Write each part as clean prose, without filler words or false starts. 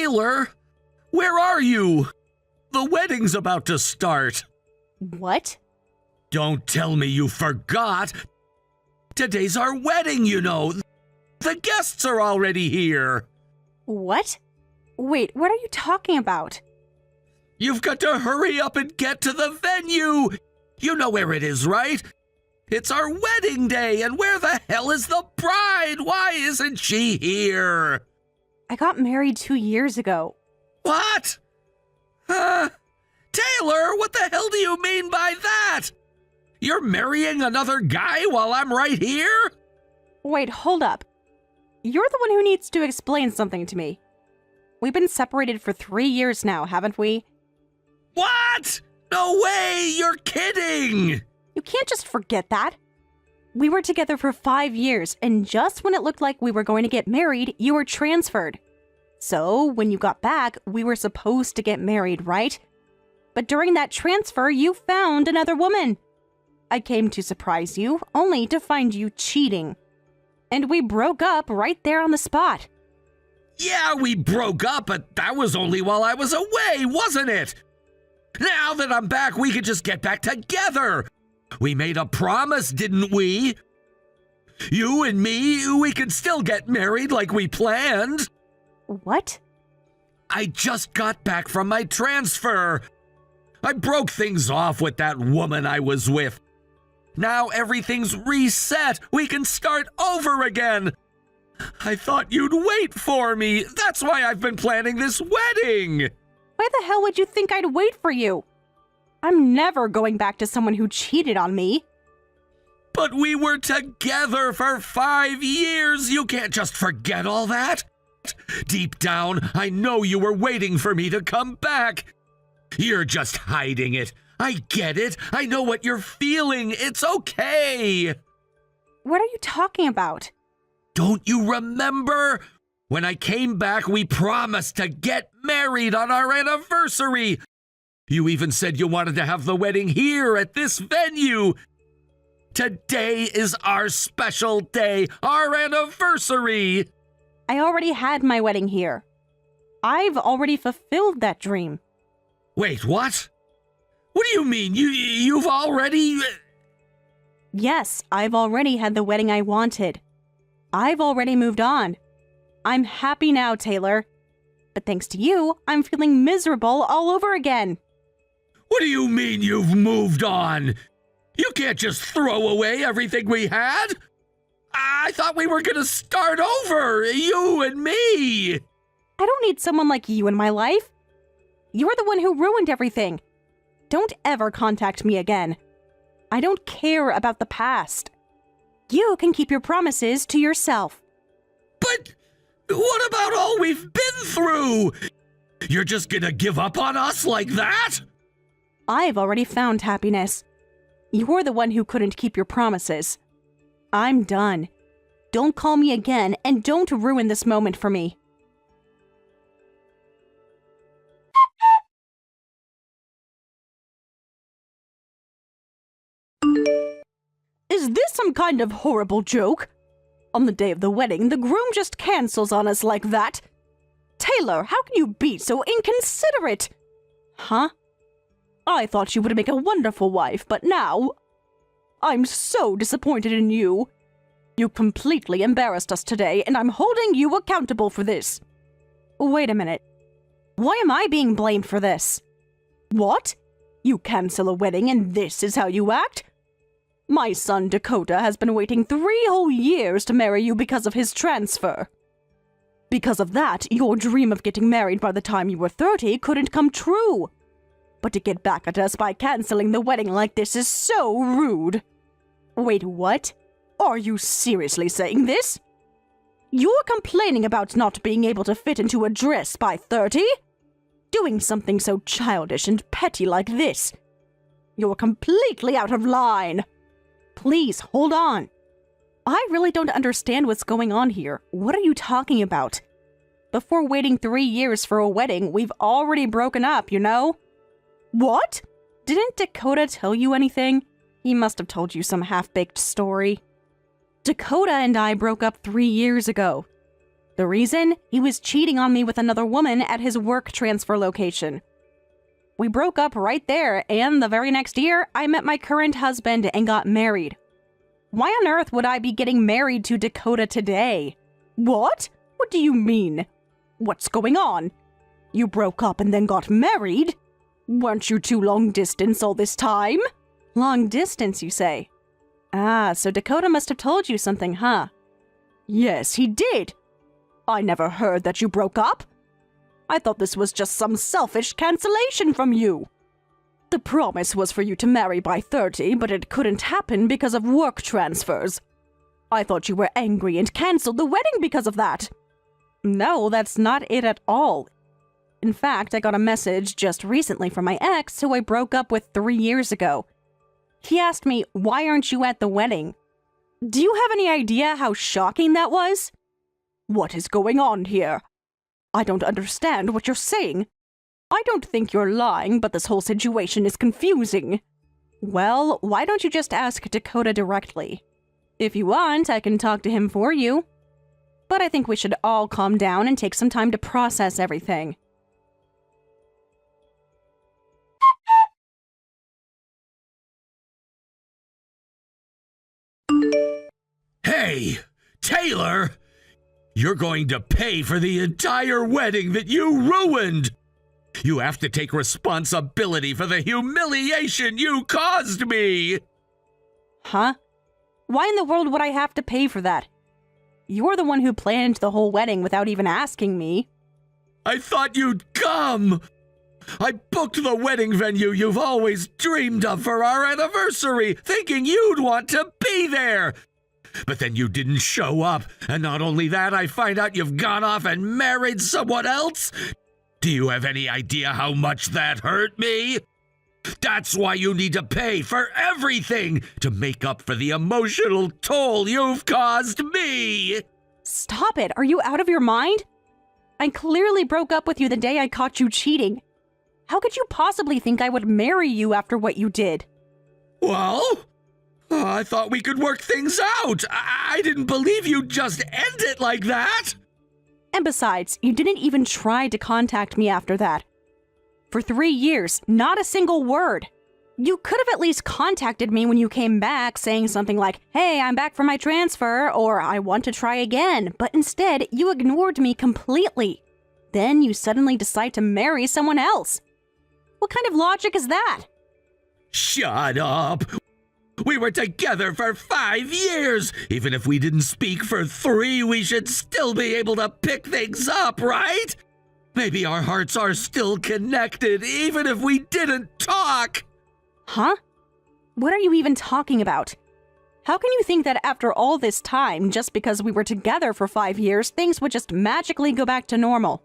Taylor, where are you? The wedding's about to start. What? Don't tell me you forgot. Today's our wedding, you know. The guests are already here. What? Wait, what are you talking about? You've got to hurry up and get to the venue. You know where it is, right? It's our wedding day, and where the hell is the bride? Why isn't she here? I got married 2 years ago. What? Taylor, what the hell do you mean by that? You're marrying another guy while I'm right here? Wait, hold up. You're the one who needs to explain something to me. We've been separated for 3 years now, haven't we? What? No way! You're kidding! You can't just forget that. We were together for 5 years, and just when it looked like we were going to get married, you were transferred. So, when you got back, we were supposed to get married, right? But during that transfer, you found another woman. I came to surprise you, only to find you cheating. And we broke up right there on the spot. Yeah, we broke up, but that was only while I was away, wasn't it? Now that I'm back, we could just get back together. We made a promise, didn't we? You and me, we could still get married like we planned. What? I just got back from my transfer. I broke things off with that woman I was with. Now everything's reset. We can start over again. I thought you'd wait for me. That's why I've been planning this wedding. Why the hell would you think I'd wait for you? I'm never going back to someone who cheated on me. But we were together for 5 years. You can't just forget all that. Deep down, I know you were waiting for me to come back. You're just hiding it. I get it. I know what you're feeling. It's okay. What are you talking about? Don't you remember? When I came back, we promised to get married on our anniversary. You even said you wanted to have the wedding here at this venue. Today is our special day, our anniversary. I already had my wedding here. I've already fulfilled that dream. Wait, what? What do you mean? You've already... Yes, I've already had the wedding I wanted. I've already moved on. I'm happy now, Taylor. But thanks to you, I'm feeling miserable all over again. What do you mean you've moved on? You can't just throw away everything we had. I thought we were gonna start over, you and me. I don't need someone like you in my life. You're the one who ruined everything. Don't ever contact me again. I don't care about the past. You can keep your promises to yourself. But what about all we've been through? You're just gonna give up on us like that? I've already found happiness. You're the one who couldn't keep your promises. I'm done. Don't call me again, and don't ruin this moment for me. Is this some kind of horrible joke? On the day of the wedding, the groom just cancels on us like that. Taylor, how can you be so inconsiderate? Huh? I thought you would make a wonderful wife, but now... I'm so disappointed in you. You completely embarrassed us today, and I'm holding you accountable for this. Wait a minute. Why am I being blamed for this? What? You cancel a wedding and this is how you act? My son Dakota has been waiting 3 whole years to marry you because of his transfer. Because of that, your dream of getting married by the time you were 30 couldn't come true. But to get back at us by canceling the wedding like this is so rude. Wait, what? Are you seriously saying this? You're complaining about not being able to fit into a dress by 30? Doing something so childish and petty like this. You're completely out of line. Please, hold on. I really don't understand what's going on here. What are you talking about? Before waiting 3 years for a wedding, we've already broken up, you know? What? Didn't Dakota tell you anything? He must have told you some half-baked story. Dakota and I broke up 3 years ago. The reason? He was cheating on me with another woman at his work transfer location. We broke up right there, and the very next year, I met my current husband and got married. Why on earth would I be getting married to Dakota today? What? What do you mean? What's going on? You broke up and then got married? Weren't you two long distance all this time? Long distance, you say? Ah, so Dakota must have told you something, huh? Yes, he did. I never heard that you broke up. I thought this was just some selfish cancellation from you. The promise was for you to marry by 30, but it couldn't happen because of work transfers. I thought you were angry and canceled the wedding because of that. No, that's not it at all. In fact, I got a message just recently from my ex, who I broke up with 3 years ago. He asked me, why aren't you at the wedding? Do you have any idea how shocking that was? What is going on here? I don't understand what you're saying. I don't think you're lying, but this whole situation is confusing. Well, why don't you just ask Dakota directly? If you want, I can talk to him for you. But I think we should all calm down and take some time to process everything. Hey, Taylor! You're going to pay for the entire wedding that you ruined! You have to take responsibility for the humiliation you caused me! Huh? Why in the world would I have to pay for that? You're the one who planned the whole wedding without even asking me. I thought you'd come! I booked the wedding venue you've always dreamed of for our anniversary, thinking you'd want to be there! But then you didn't show up, and not only that, I find out you've gone off and married someone else? Do you have any idea how much that hurt me? That's why you need to pay for everything, to make up for the emotional toll you've caused me! Stop it! Are you out of your mind? I clearly broke up with you the day I caught you cheating. How could you possibly think I would marry you after what you did? Well, I thought we could work things out. I didn't believe you'd just end it like that. And besides, you didn't even try to contact me after that. For 3 years, not a single word. You could have at least contacted me when you came back, saying something like, hey, I'm back from my transfer, or I want to try again, but instead, you ignored me completely. Then you suddenly decide to marry someone else. What kind of logic is that? Shut up. We were together for 5 years. Even if we didn't speak for 3, we should still be able to pick things up, right? Maybe our hearts are still connected, even if we didn't talk. Huh? What are you even talking about? How can you think that after all this time, just because we were together for 5 years, things would just magically go back to normal?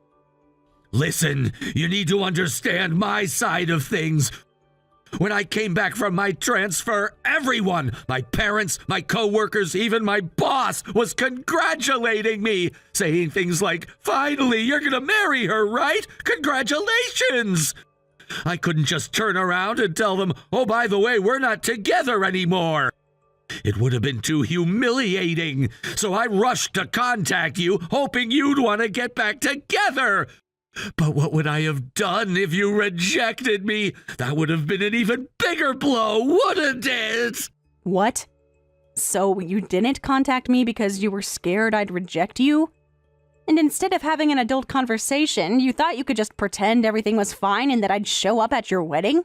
Listen, you need to understand my side of things. When I came back from my transfer, everyone, my parents, my coworkers, even my boss, was congratulating me, saying things like, finally, you're gonna marry her, right? Congratulations! I couldn't just turn around and tell them, oh, by the way, we're not together anymore. It would have been too humiliating, so I rushed to contact you, hoping you'd want to get back together. But what would I have done if you rejected me? That would have been an even bigger blow, wouldn't it? What? So you didn't contact me because you were scared I'd reject you? And instead of having an adult conversation, you thought you could just pretend everything was fine and that I'd show up at your wedding?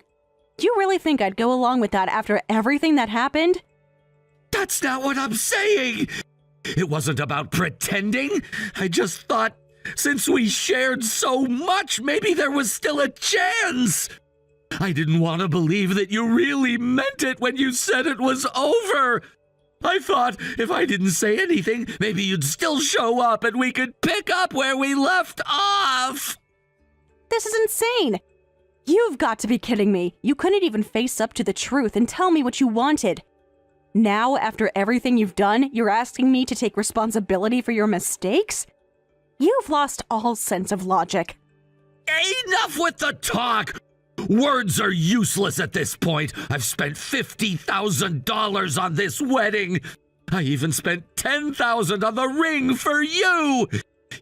Do you really think I'd go along with that after everything that happened? That's not what I'm saying. It wasn't about pretending. I just thought, since we shared so much, maybe there was still a chance. I didn't want to believe that you really meant it when you said it was over. I thought if I didn't say anything, maybe you'd still show up and we could pick up where we left off. This is insane. You've got to be kidding me. You couldn't even face up to the truth and tell me what you wanted. Now, after everything you've done, you're asking me to take responsibility for your mistakes? You've lost all sense of logic. Enough with the talk! Words are useless at this point. I've spent $50,000 on this wedding. I even spent $10,000 on the ring for you.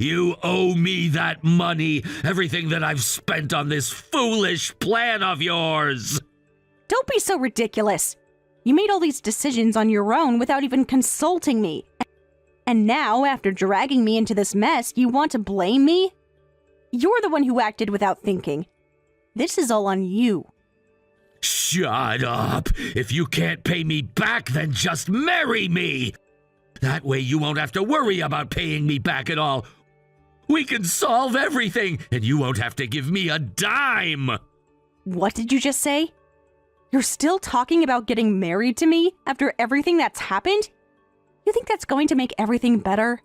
You owe me that money, everything that I've spent on this foolish plan of yours. Don't be so ridiculous. You made all these decisions on your own without even consulting me. And now, after dragging me into this mess, you want to blame me? You're the one who acted without thinking. This is all on you. Shut up! If you can't pay me back, then just marry me! That way you won't have to worry about paying me back at all. We can solve everything, and you won't have to give me a dime! What did you just say? You're still talking about getting married to me after everything that's happened? You think that's going to make everything better?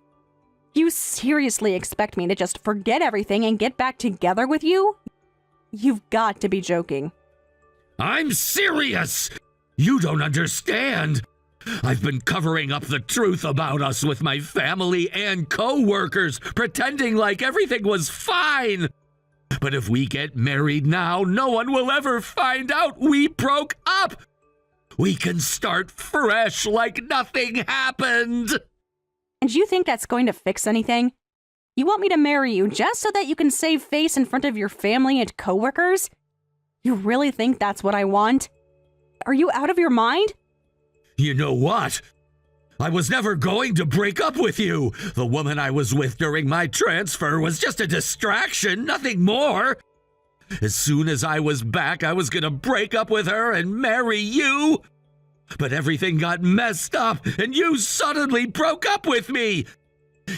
You seriously expect me to just forget everything and get back together with you? You've got to be joking. I'm serious! You don't understand! I've been covering up the truth about us with my family and co-workers, pretending like everything was fine! But if we get married now, no one will ever find out we broke up! We can start fresh like nothing happened! And you think that's going to fix anything? You want me to marry you just so that you can save face in front of your family and coworkers? You really think that's what I want? Are you out of your mind? You know what? I was never going to break up with you. The woman I was with during my transfer was just a distraction, nothing more. As soon as I was back, I was gonna break up with her and marry you. But everything got messed up, and you suddenly broke up with me.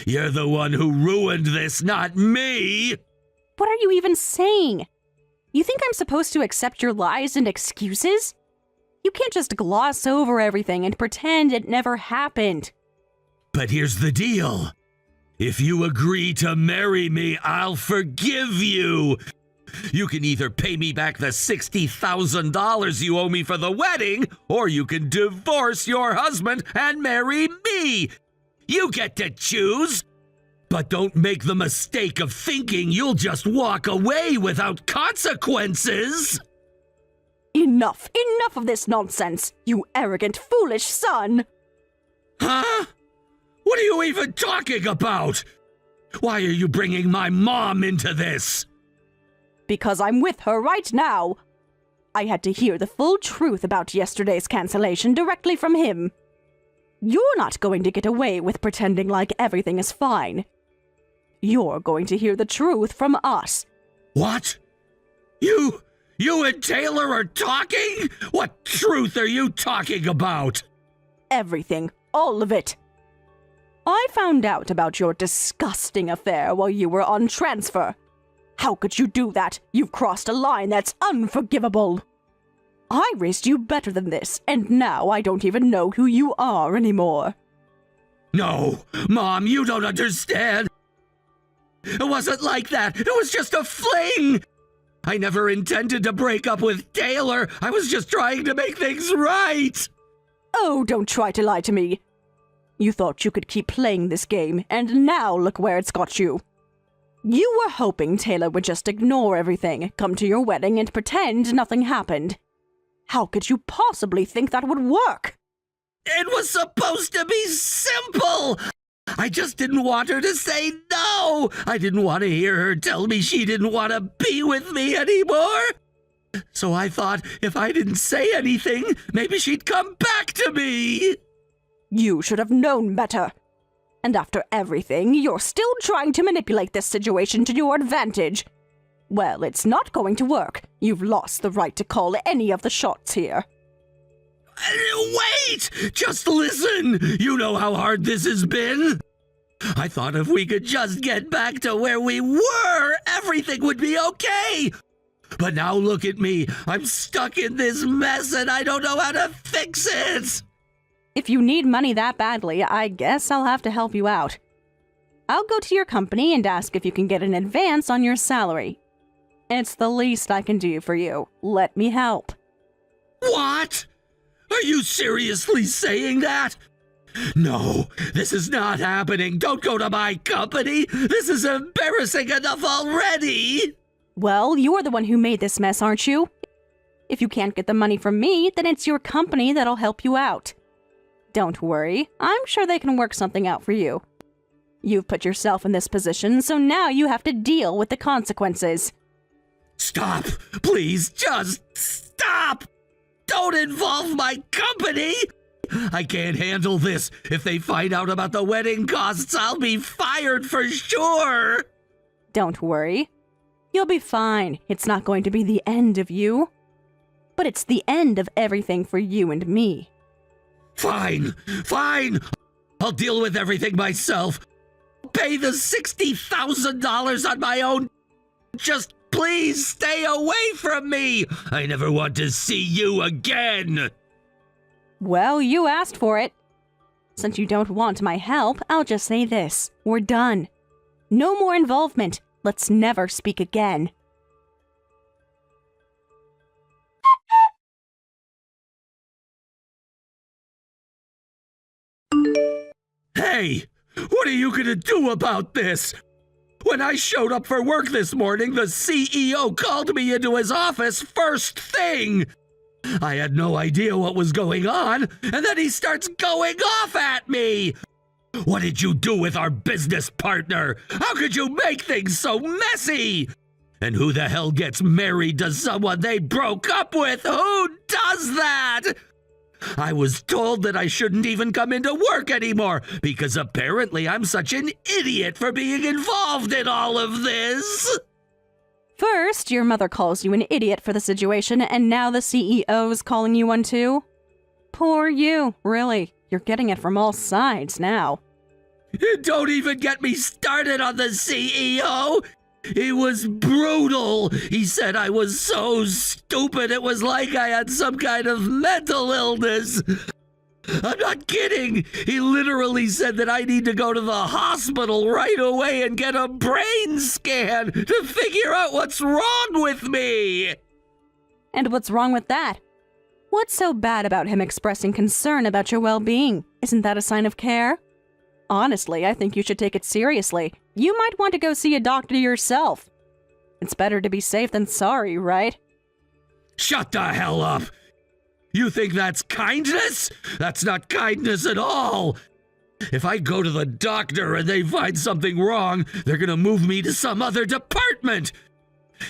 You're the one who ruined this, not me. What are you even saying? You think I'm supposed to accept your lies and excuses? You can't just gloss over everything and pretend it never happened. But here's the deal. If you agree to marry me, I'll forgive you. You can either pay me back the $60,000 you owe me for the wedding, or you can divorce your husband and marry me. You get to choose. But don't make the mistake of thinking you'll just walk away without consequences. Enough! Enough of this nonsense, you arrogant, foolish son! Huh? What are you even talking about? Why are you bringing my mom into this? Because I'm with her right now. I had to hear the full truth about yesterday's cancellation directly from him. You're not going to get away with pretending like everything is fine. You're going to hear the truth from us. What? You and Taylor are talking? What truth are you talking about? Everything. All of it. I found out about your disgusting affair while you were on transfer. How could you do that? You've crossed a line that's unforgivable. I raised you better than this, and now I don't even know who you are anymore. No, Mom, you don't understand. It wasn't like that. It was just a fling. I never intended to break up with Taylor. I was just trying to make things right. Oh, don't try to lie to me. You thought you could keep playing this game, and now look where it's got you. You were hoping Taylor would just ignore everything, come to your wedding, and pretend nothing happened. How could you possibly think that would work? It was supposed to be simple. I just didn't want her to say no. I didn't want to hear her tell me she didn't want to be with me anymore. So I thought if I didn't say anything, maybe she'd come back to me. You should have known better. And after everything, you're still trying to manipulate this situation to your advantage. Well, it's not going to work. You've lost the right to call any of the shots here. Wait! Just listen! You know how hard this has been? I thought if we could just get back to where we were, everything would be okay. But now look at me. I'm stuck in this mess and I don't know how to fix it. If you need money that badly, I guess I'll have to help you out. I'll go to your company and ask if you can get an advance on your salary. It's the least I can do for you. Let me help. What? Are you seriously saying that? No, this is not happening. Don't go to my company. This is embarrassing enough already. Well, you're the one who made this mess, aren't you? If you can't get the money from me, then it's your company that'll help you out. Don't worry, I'm sure they can work something out for you. You've put yourself in this position, so now you have to deal with the consequences. Stop! Please, just stop! Don't involve my company! I can't handle this. If they find out about the wedding costs, I'll be fired for sure! Don't worry. You'll be fine. It's not going to be the end of you. But it's the end of everything for you and me. Fine! I'll deal with everything myself. Pay the $60,000 on my own. Just please stay away from me. I never want to see you again. Well, you asked for it. Since you don't want my help, I'll just say this. We're done. No more involvement. Let's never speak again. Hey, what are you gonna do about this? When I showed up for work this morning, the CEO called me into his office first thing. I had no idea what was going on, and then he starts going off at me. What did you do with our business partner? How could you make things so messy? And who the hell gets married to someone they broke up with? Who does that? I was told that I shouldn't even come into work anymore because apparently I'm such an idiot for being involved in all of this. First, your mother calls you an idiot for the situation, and now the CEO's calling you one too? Poor you, really. You're getting it from all sides now. Don't even get me started on the CEO. He was brutal. He said I was so stupid it was like I had some kind of mental illness. I'm not kidding. He literally said that I need to go to the hospital right away and get a brain scan to figure out what's wrong with me. And what's wrong with that? What's so bad about him expressing concern about your well-being? Isn't that a sign of care? Honestly, I think you should take it seriously. You might want to go see a doctor yourself. It's better to be safe than sorry, right? Shut the hell up! You think that's kindness? That's not kindness at all! If I go to the doctor and they find something wrong, they're gonna move me to some other department!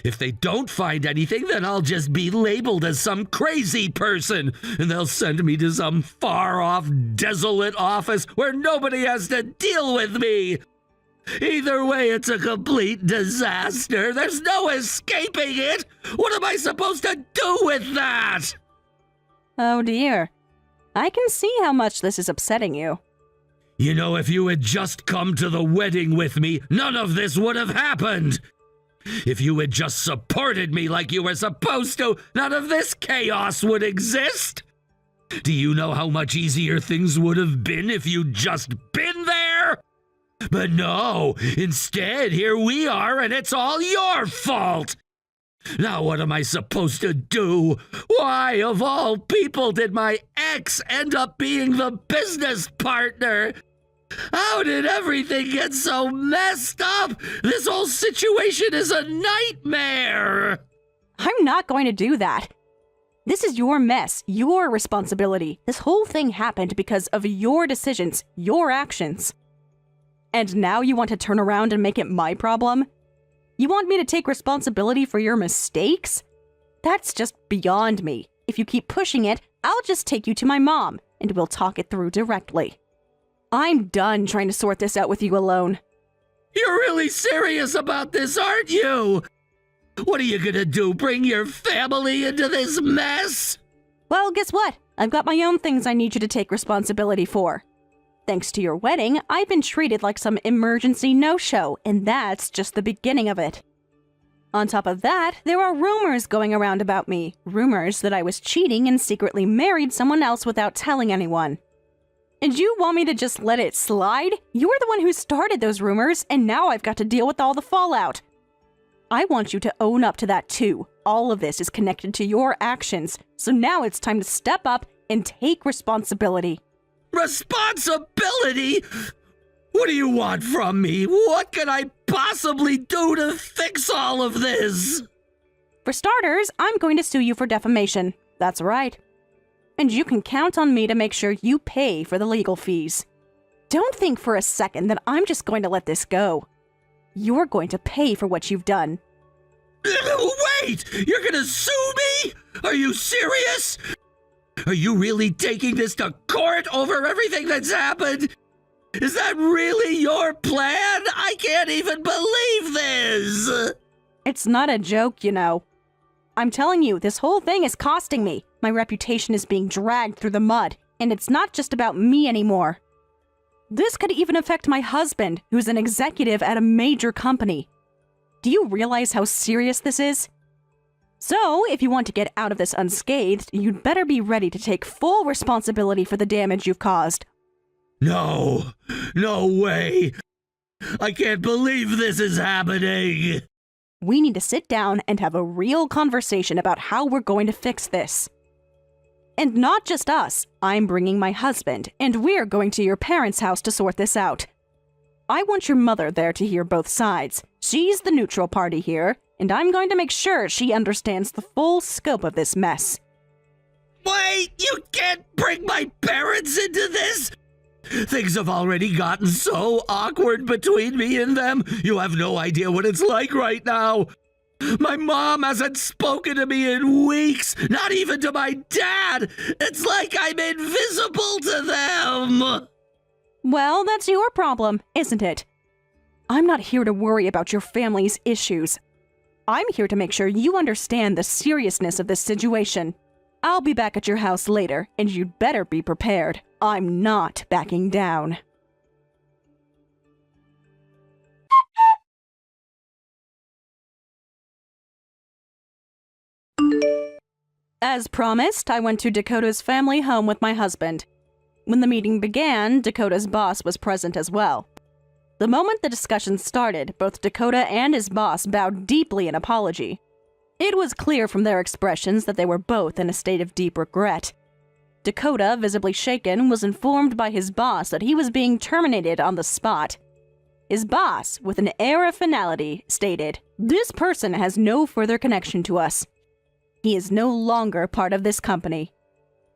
If they don't find anything, then I'll just be labeled as some crazy person, and they'll send me to some far-off, desolate office where nobody has to deal with me. Either way, it's a complete disaster. There's no escaping it. What am I supposed to do with that? Oh dear. I can see how much this is upsetting you. You know, if you had just come to the wedding with me, none of this would have happened. If you had just supported me like you were supposed to, none of this chaos would exist. Do you know how much easier things would have been if you'd just been there? But no, instead, here we are, and it's all your fault. Now what am I supposed to do? Why, of all people, did my ex end up being the business partner? How did everything get so messed up? This whole situation is a nightmare! I'm not going to do that. This is your mess, your responsibility. This whole thing happened because of your decisions, your actions. And now you want to turn around and make it my problem? You want me to take responsibility for your mistakes? That's just beyond me. If you keep pushing it, I'll just take you to my mom, and we'll talk it through directly. I'm done trying to sort this out with you alone. You're really serious about this, aren't you? What are you gonna do, bring your family into this mess? Well, guess what? I've got my own things I need you to take responsibility for. Thanks to your wedding, I've been treated like some emergency no-show, and that's just the beginning of it. On top of that, there are rumors going around about me. Rumors that I was cheating and secretly married someone else without telling anyone. And you want me to just let it slide? You're the one who started those rumors, and now I've got to deal with all the fallout. I want you to own up to that too. All of this is connected to your actions, so now it's time to step up and take responsibility. Responsibility? What do you want from me? What can I possibly do to fix all of this? For starters, I'm going to sue you for defamation. That's right. And you can count on me to make sure you pay for the legal fees. Don't think for a second that I'm just going to let this go. You're going to pay for what you've done. Wait! You're gonna sue me? Are you serious? Are you really taking this to court over everything that's happened? Is that really your plan? I can't even believe this! It's not a joke, you know. I'm telling you, this whole thing is costing me. My reputation is being dragged through the mud, and it's not just about me anymore. This could even affect my husband, who's an executive at a major company. Do you realize how serious this is? So, if you want to get out of this unscathed, you'd better be ready to take full responsibility for the damage you've caused. No way. I can't believe this is happening. We need to sit down and have a real conversation about how we're going to fix this. And not just us. I'm bringing my husband, and we're going to your parents' house to sort this out. I want your mother there to hear both sides. She's the neutral party here, and I'm going to make sure she understands the full scope of this mess. Wait, you can't bring my parents into this? Things have already gotten so awkward between me and them. You have no idea what it's like right now. My mom hasn't spoken to me in weeks, not even to my dad. It's like I'm invisible to them. Well, that's your problem, isn't it? I'm not here to worry about your family's issues. I'm here to make sure you understand the seriousness of this situation. I'll be back at your house later, and you'd better be prepared. I'm not backing down. As promised, I went to Dakota's family home with my husband. When the meeting began, Dakota's boss was present as well. The moment the discussion started, both Dakota and his boss bowed deeply in apology. It was clear from their expressions that they were both in a state of deep regret. Dakota, visibly shaken, was informed by his boss that he was being terminated on the spot. His boss, with an air of finality, stated, "This person has no further connection to us. He is no longer part of this company."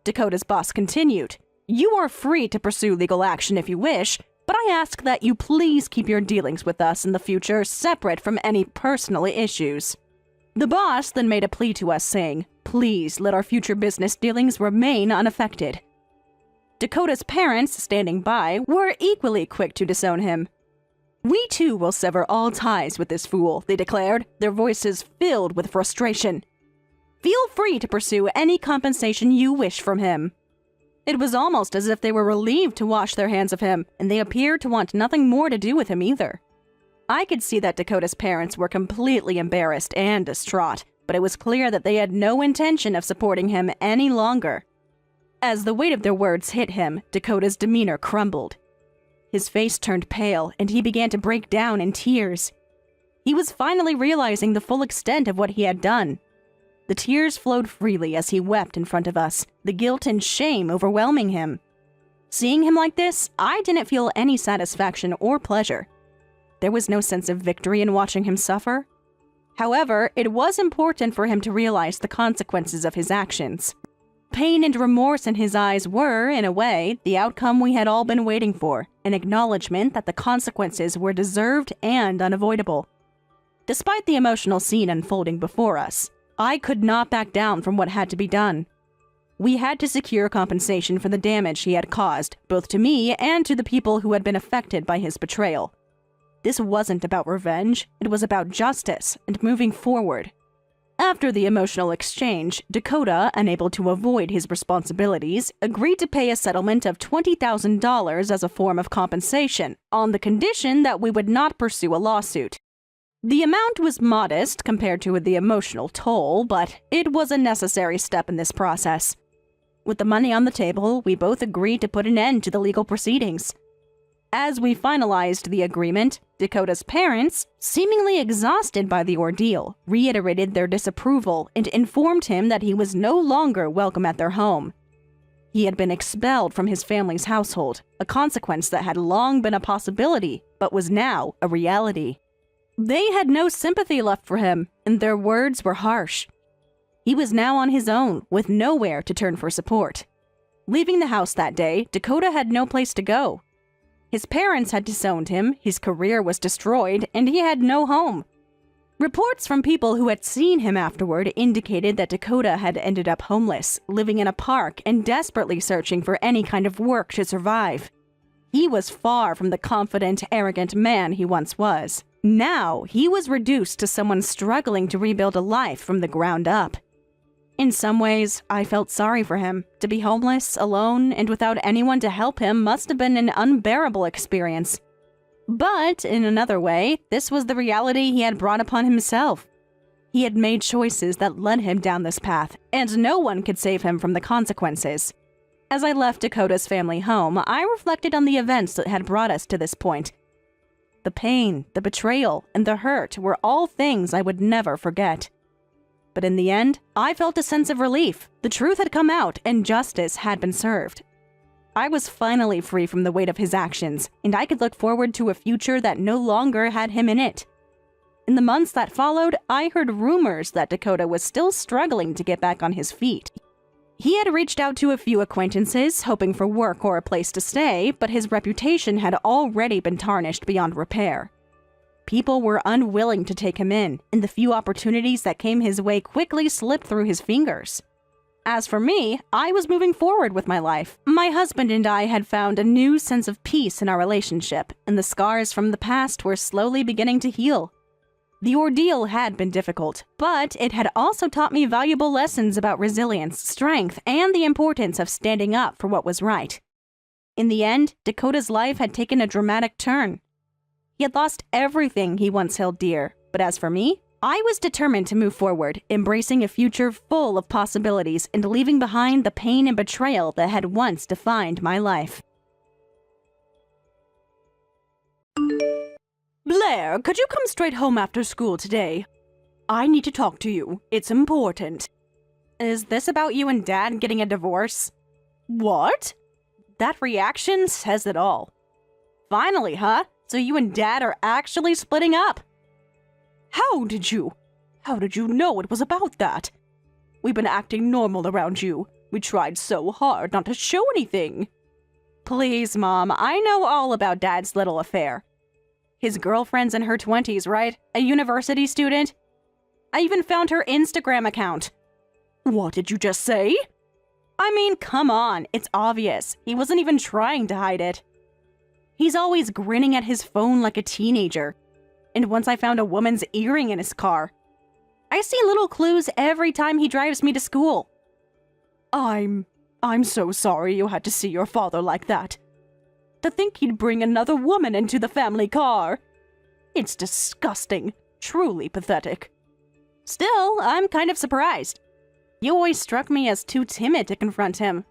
Dakota's boss continued, "You are free to pursue legal action if you wish, but I ask that you please keep your dealings with us in the future separate from any personal issues." The boss then made a plea to us saying, "Please let our future business dealings remain unaffected." Dakota's parents, standing by, were equally quick to disown him. "We too will sever all ties with this fool," they declared, their voices filled with frustration. "Feel free to pursue any compensation you wish from him." It was almost as if they were relieved to wash their hands of him, and they appeared to want nothing more to do with him either. I could see that Dakota's parents were completely embarrassed and distraught, but it was clear that they had no intention of supporting him any longer. As the weight of their words hit him, Dakota's demeanor crumbled. His face turned pale, and he began to break down in tears. He was finally realizing the full extent of what he had done. The tears flowed freely as he wept in front of us, the guilt and shame overwhelming him. Seeing him like this, I didn't feel any satisfaction or pleasure. There was no sense of victory in watching him suffer. However, it was important for him to realize the consequences of his actions. Pain and remorse in his eyes were, in a way, the outcome we had all been waiting for, an acknowledgement that the consequences were deserved and unavoidable. Despite the emotional scene unfolding before us, I could not back down from what had to be done. We had to secure compensation for the damage he had caused, both to me and to the people who had been affected by his betrayal. This wasn't about revenge, it was about justice and moving forward. After the emotional exchange, Dakota, unable to avoid his responsibilities, agreed to pay a settlement of $20,000 as a form of compensation, on the condition that we would not pursue a lawsuit. The amount was modest compared to the emotional toll, but it was a necessary step in this process. With the money on the table, we both agreed to put an end to the legal proceedings. As we finalized the agreement, Dakota's parents, seemingly exhausted by the ordeal, reiterated their disapproval and informed him that he was no longer welcome at their home. He had been expelled from his family's household, a consequence that had long been a possibility, but was now a reality. They had no sympathy left for him, and their words were harsh. He was now on his own, with nowhere to turn for support. Leaving the house that day, Dakota had no place to go. His parents had disowned him, his career was destroyed, and he had no home. Reports from people who had seen him afterward indicated that Dakota had ended up homeless, living in a park and desperately searching for any kind of work to survive. He was far from the confident, arrogant man he once was. Now, he was reduced to someone struggling to rebuild a life from the ground up. In some ways, I felt sorry for him. To be homeless, alone, and without anyone to help him must have been an unbearable experience. But, in another way, this was the reality he had brought upon himself. He had made choices that led him down this path, and no one could save him from the consequences. As I left Dakota's family home, I reflected on the events that had brought us to this point. The pain, the betrayal, and the hurt were all things I would never forget. But in the end, I felt a sense of relief. The truth had come out, and justice had been served. I was finally free from the weight of his actions, and I could look forward to a future that no longer had him in it. In the months that followed, I heard rumors that Dakota was still struggling to get back on his feet. He had reached out to a few acquaintances, hoping for work or a place to stay, but his reputation had already been tarnished beyond repair. People were unwilling to take him in, and the few opportunities that came his way quickly slipped through his fingers. As for me, I was moving forward with my life. My husband and I had found a new sense of peace in our relationship, and the scars from the past were slowly beginning to heal. The ordeal had been difficult, but it had also taught me valuable lessons about resilience, strength, and the importance of standing up for what was right. In the end, Dakota's life had taken a dramatic turn. He had lost everything he once held dear, but as for me, I was determined to move forward, embracing a future full of possibilities and leaving behind the pain and betrayal that had once defined my life. Blair, could you come straight home after school today? I need to talk to you. It's important. Is this about you and Dad getting a divorce? What? That reaction says it all. Finally, huh? So you and Dad are actually splitting up? How did you know it was about that? We've been acting normal around you. We tried so hard not to show anything. Please, Mom, I know all about Dad's little affair. His girlfriend's in her 20s, right? A university student? I even found her Instagram account. What did you just say? I mean, come on, it's obvious. He wasn't even trying to hide it. He's always grinning at his phone like a teenager. And once I found a woman's earring in his car. I see little clues every time he drives me to school. I'm so sorry you had to see your father like that. To think he'd bring another woman into the family car. It's disgusting. Truly pathetic. Still, I'm kind of surprised. You always struck me as too timid to confront him.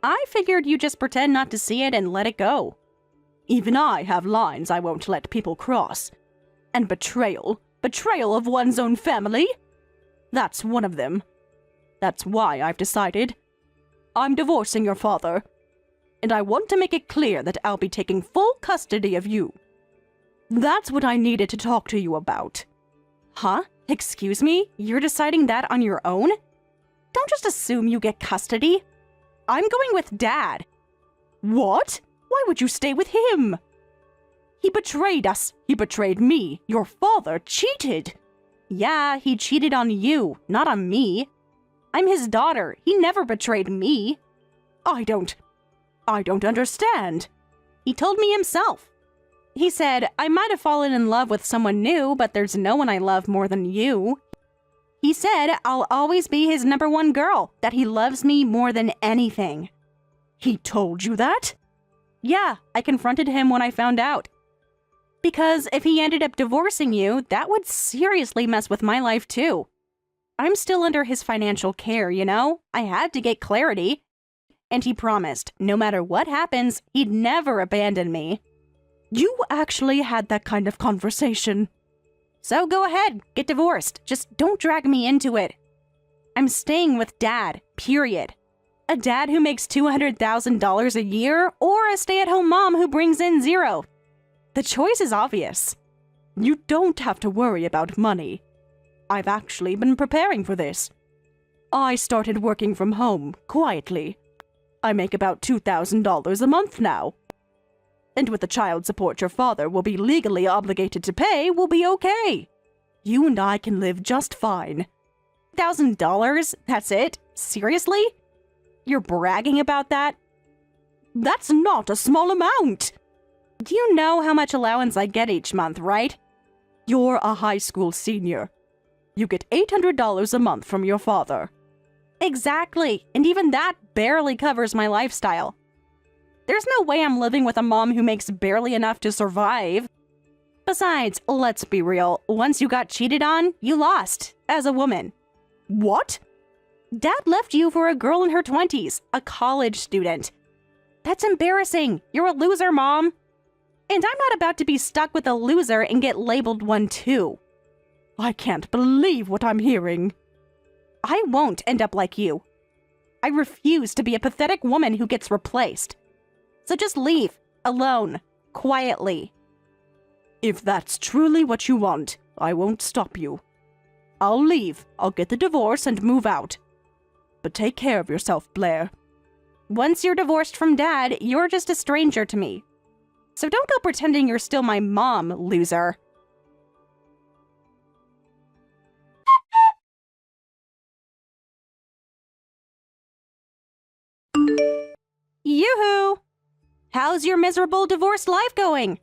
I figured you'd just pretend not to see it and let it go. Even I have lines I won't let people cross. And betrayal of one's own family? That's one of them. That's why I've decided. I'm divorcing your father. And I want to make it clear that I'll be taking full custody of you. That's what I needed to talk to you about. Huh? Excuse me? You're deciding that on your own? Don't just assume you get custody. I'm going with Dad. What? Why would you stay with him? He betrayed us. He betrayed me. Your father cheated. Yeah, he cheated on you, not on me. I'm his daughter. He never betrayed me. I don't understand. He told me himself. He said, I might have fallen in love with someone new, but there's no one I love more than you. He said I'll always be his number one girl, that he loves me more than anything. He told you that? Yeah, I confronted him when I found out. Because if he ended up divorcing you, that would seriously mess with my life too. I'm still under his financial care, you know? I had to get clarity. And he promised, no matter what happens, he'd never abandon me. You actually had that kind of conversation. So go ahead, get divorced. Just don't drag me into it. I'm staying with Dad, period. A dad who makes $200,000 a year, or a stay-at-home mom who brings in zero. The choice is obvious. You don't have to worry about money. I've actually been preparing for this. I started working from home, quietly. I make about $2,000 a month now. and with the child support your father will be legally obligated to pay, we'll be okay. You and I can live just fine. $1,000? That's it? Seriously? You're bragging about that? That's not a small amount! Do you know how much allowance I get each month, right? You're a high school senior. You get $800 a month from your father. Exactly, and even that barely covers my lifestyle. There's no way I'm living with a mom who makes barely enough to survive. Besides, let's be real, once you got cheated on, you lost, as a woman. What? Dad left you for a girl in her 20s, a college student. That's embarrassing. You're a loser, Mom. And I'm not about to be stuck with a loser and get labeled one too. I can't believe what I'm hearing. I won't end up like you. I refuse to be a pathetic woman who gets replaced. So just leave, alone, quietly. If that's truly what you want, I won't stop you. I'll leave, I'll get the divorce and move out. But take care of yourself, Blair. Once you're divorced from Dad, you're just a stranger to me. So don't go pretending you're still my mom, loser. Yoo-hoo! How's your miserable divorced life going?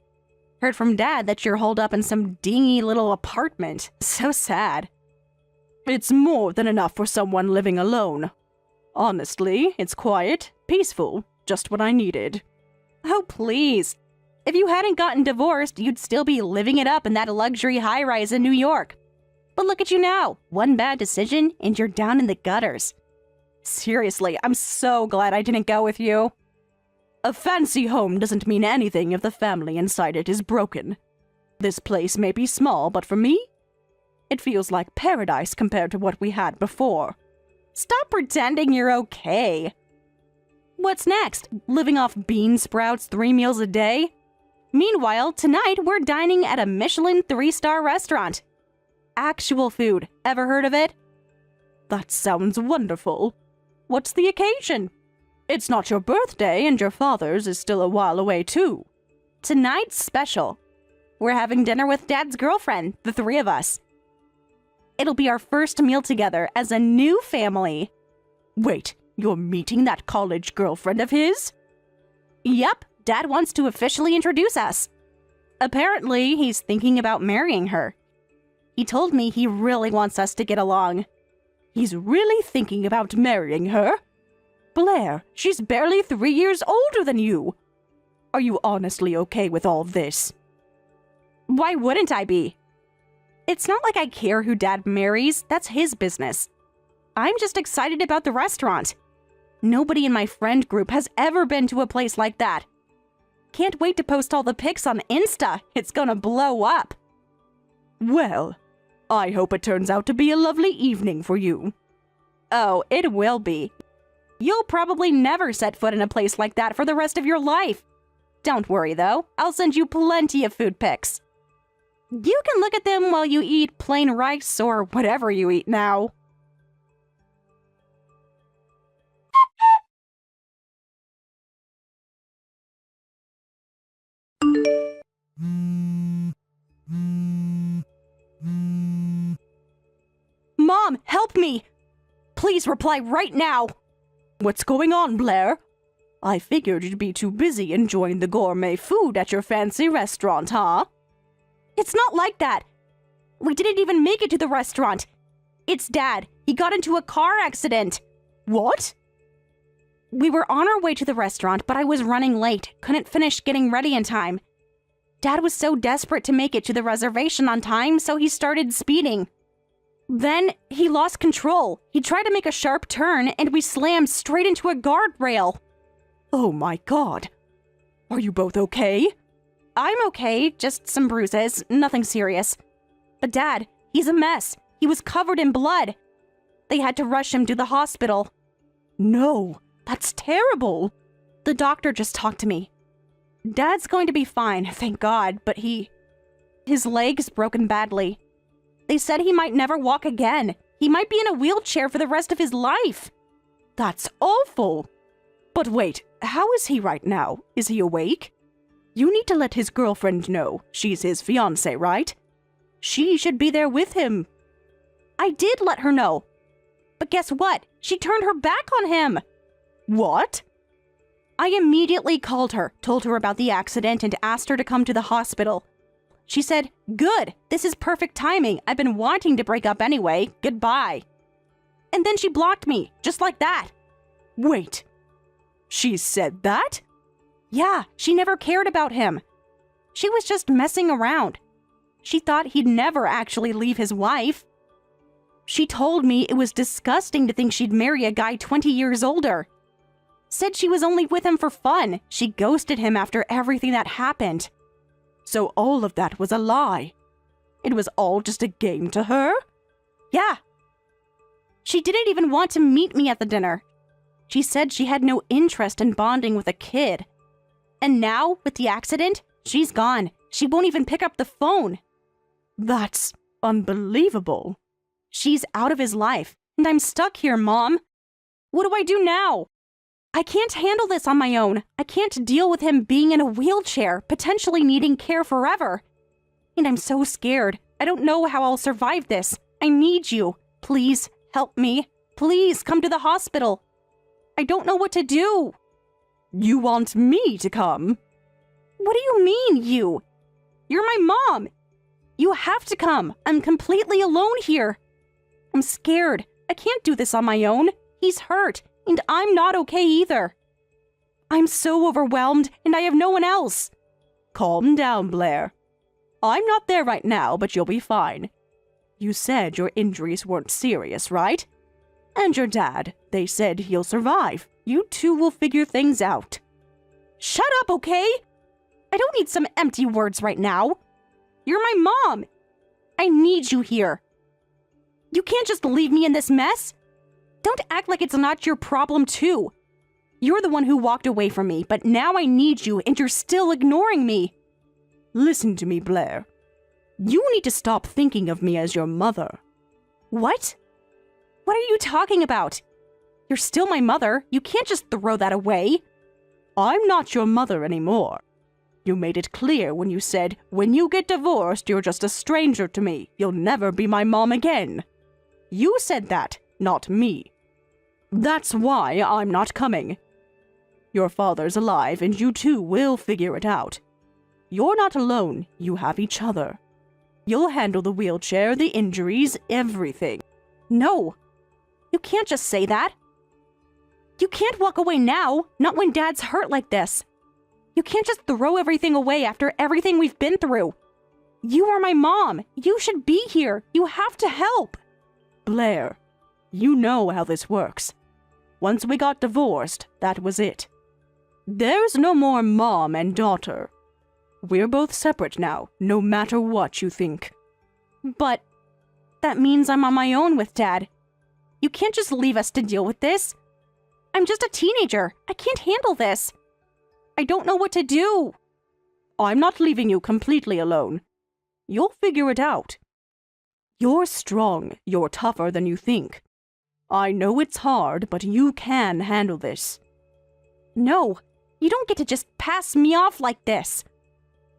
Heard from Dad that you're holed up in some dingy little apartment. So sad. It's more than enough for someone living alone. Honestly, it's quiet, peaceful, just what I needed. Oh, please. If you hadn't gotten divorced, you'd still be living it up in that luxury high-rise in New York. But look at you now. One bad decision, and you're down in the gutters. Seriously, I'm so glad I didn't go with you. A fancy home doesn't mean anything if the family inside it is broken. This place may be small, but for me, it feels like paradise compared to what we had before. Stop pretending you're okay. What's next? Living off bean sprouts 3 meals a day? Meanwhile, tonight we're dining at a Michelin 3-star restaurant. Actual food. Ever heard of it? That sounds wonderful. What's the occasion? It's not your birthday, and your father's is still a while away, too. Tonight's special. We're having dinner with Dad's girlfriend, the 3 of us. It'll be our first meal together as a new family. Wait, you're meeting that college girlfriend of his? Yep, Dad wants to officially introduce us. Apparently, he's thinking about marrying her. He told me he really wants us to get along. He's really thinking about marrying her? Blair, she's barely 3 years older than you. Are you honestly okay with all this? Why wouldn't I be? It's not like I care who Dad marries. That's his business. I'm just excited about the restaurant. Nobody in my friend group has ever been to a place like that. Can't wait to post all the pics on Insta. It's gonna blow up. Well, I hope it turns out to be a lovely evening for you. Oh, it will be. You'll probably never set foot in a place like that for the rest of your life. Don't worry, though. I'll send you plenty of food pics. You can look at them while you eat plain rice or whatever you eat now. Mom, help me! Please reply right now! What's going on, Blair? I figured you'd be too busy enjoying the gourmet food at your fancy restaurant, huh? It's not like that. We didn't even make it to the restaurant. It's Dad. He got into a car accident. What? We were on our way to the restaurant, but I was running late. Couldn't finish getting ready in time. Dad was so desperate to make it to the reservation on time, so he started speeding. Then he lost control. He tried to make a sharp turn, and we slammed straight into a guardrail. Oh my God. Are you both okay? I'm okay, just some bruises, nothing serious. But Dad, he's a mess. He was covered in blood. They had to rush him to the hospital. No, that's terrible. The doctor just talked to me. Dad's going to be fine, thank God, but his leg's broken badly. They said he might never walk again. He might be in a wheelchair for the rest of his life. That's awful. But wait, how is he right now? Is he awake? You need to let his girlfriend know. She's his fiancée, right? She should be there with him. I did let her know. But guess what? She turned her back on him. What? I immediately called her, told her about the accident, and asked her to come to the hospital. She said, "Good, this is perfect timing. I've been wanting to break up anyway. Goodbye." And then she blocked me, just like that. Wait, she said that? Yeah, she never cared about him. She was just messing around. She thought he'd never actually leave his wife. She told me it was disgusting to think she'd marry a guy 20 years older. Said she was only with him for fun. She ghosted him after everything that happened. So all of that was a lie. It was all just a game to her? Yeah. She didn't even want to meet me at the dinner. She said she had no interest in bonding with a kid. And now, with the accident, she's gone. She won't even pick up the phone. That's unbelievable. She's out of his life, and I'm stuck here, Mom. What do I do now? I can't handle this on my own. I can't deal with him being in a wheelchair, potentially needing care forever. And I'm so scared. I don't know how I'll survive this. I need you. Please, help me. Please, come to the hospital. I don't know what to do. You want me to come? What do you mean, you? You're my mom. You have to come. I'm completely alone here. I'm scared. I can't do this on my own. He's hurt, and I'm not okay either. I'm so overwhelmed, and I have no one else. Calm down, Blair. I'm not there right now, but you'll be fine. You said your injuries weren't serious, right? And your dad, they said he'll survive. You two will figure things out. Shut up, okay? I don't need some empty words right now. You're my mom. I need you here. You can't just leave me in this mess. Don't act like it's not your problem, too. You're the one who walked away from me, but now I need you, and you're still ignoring me. Listen to me, Blair. You need to stop thinking of me as your mother. What? What are you talking about? You're still my mother. You can't just throw that away. I'm not your mother anymore. You made it clear when you said, when you get divorced, you're just a stranger to me. You'll never be my mom again. You said that, not me. That's why I'm not coming. Your father's alive, and you two will figure it out. You're not alone. You have each other. You'll handle the wheelchair, the injuries, everything. No. You can't just say that. You can't walk away now, not when Dad's hurt like this. You can't just throw everything away after everything we've been through. You are my mom. You should be here. You have to help. Blair, you know how this works. Once we got divorced, that was it. There's no more mom and daughter. We're both separate now, no matter what you think. But that means I'm on my own with Dad. You can't just leave us to deal with this. I'm just a teenager. I can't handle this. I don't know what to do. I'm not leaving you completely alone. You'll figure it out. You're strong. You're tougher than you think. I know it's hard, but you can handle this. No, you don't get to just pass me off like this.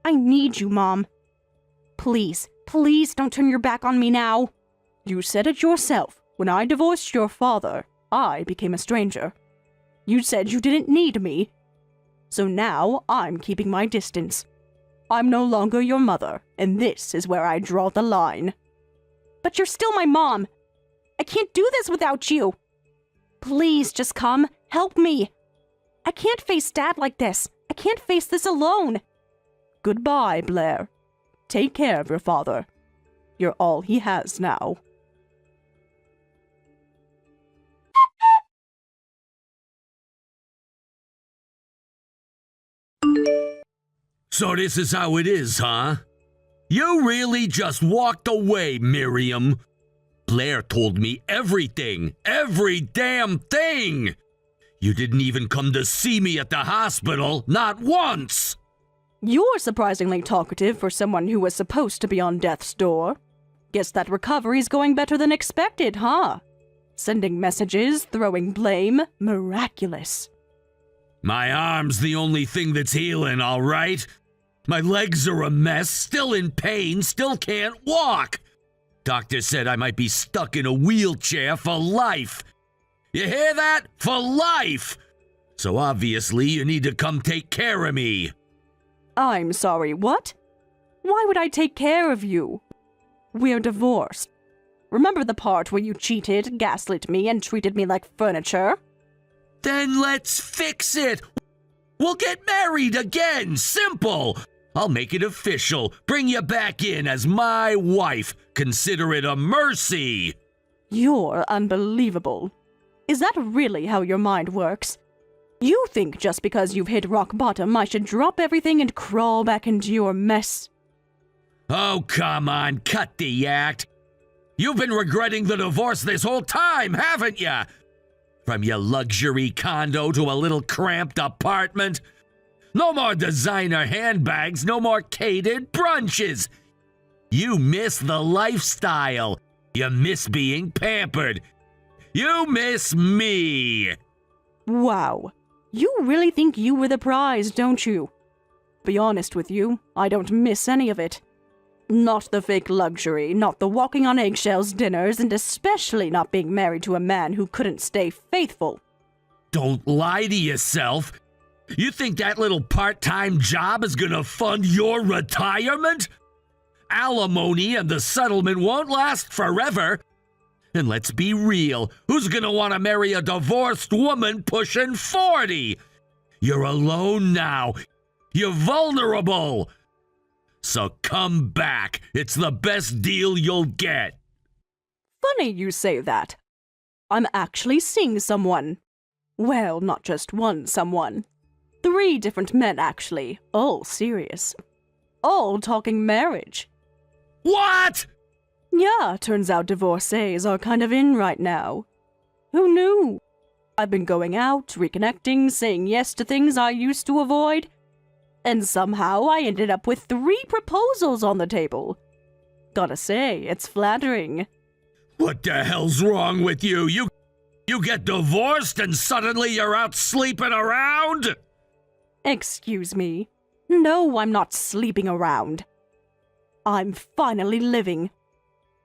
I need you, Mom. Please, please don't turn your back on me now. You said it yourself. When I divorced your father, I became a stranger. You said you didn't need me. So now I'm keeping my distance. I'm no longer your mother, and this is where I draw the line. But you're still my mom. I can't do this without you. Please just come. Help me. I can't face Dad like this. I can't face this alone. Goodbye, Blair. Take care of your father. You're all he has now. So this is how it is, huh? You really just walked away, Miriam. Blair told me everything, every damn thing. You didn't even come to see me at the hospital, not once. You're surprisingly talkative for someone who was supposed to be on death's door. Guess that recovery's going better than expected, huh? Sending messages, throwing blame, miraculous. My arm's the only thing that's healing, all right? My legs are a mess, still in pain, still can't walk. Doctor said I might be stuck in a wheelchair for life. You hear that? For life! So obviously you need to come take care of me. I'm sorry, what? Why would I take care of you? We're divorced. Remember the part where you cheated, gaslit me, and treated me like furniture? Then let's fix it. We'll get married again. Simple. I'll make it official. Bring you back in as my wife. Consider it a mercy. You're unbelievable. Is that really how your mind works? You think just because you've hit rock bottom, I should drop everything and crawl back into your mess? Oh, come on. Cut the act. You've been regretting the divorce this whole time, haven't you? From your luxury condo to a little cramped apartment. No more designer handbags, no more catered brunches. You miss the lifestyle. You miss being pampered. You miss me. Wow. You really think you were the prize, don't you? Be honest with you, I don't miss any of it. Not the fake luxury, not the walking on eggshells dinners, and especially not being married to a man who couldn't stay faithful. Don't lie to yourself. You think that little part-time job is gonna fund your retirement? Alimony and the settlement won't last forever. And let's be real, who's gonna want to marry a divorced woman pushing 40? You're alone now. You're vulnerable. So come back. It's the best deal you'll get. Funny you say that. I'm actually seeing someone. Well, not just one someone. 3 different men, actually. All serious. All talking marriage. What? Yeah, turns out divorcees are kind of in right now. Who knew? I've been going out, reconnecting, saying yes to things I used to avoid. And somehow I ended up with 3 proposals on the table. Gotta say, it's flattering. What the hell's wrong with you? You get divorced and suddenly you're out sleeping around? Excuse me. No, I'm not sleeping around. I'm finally living.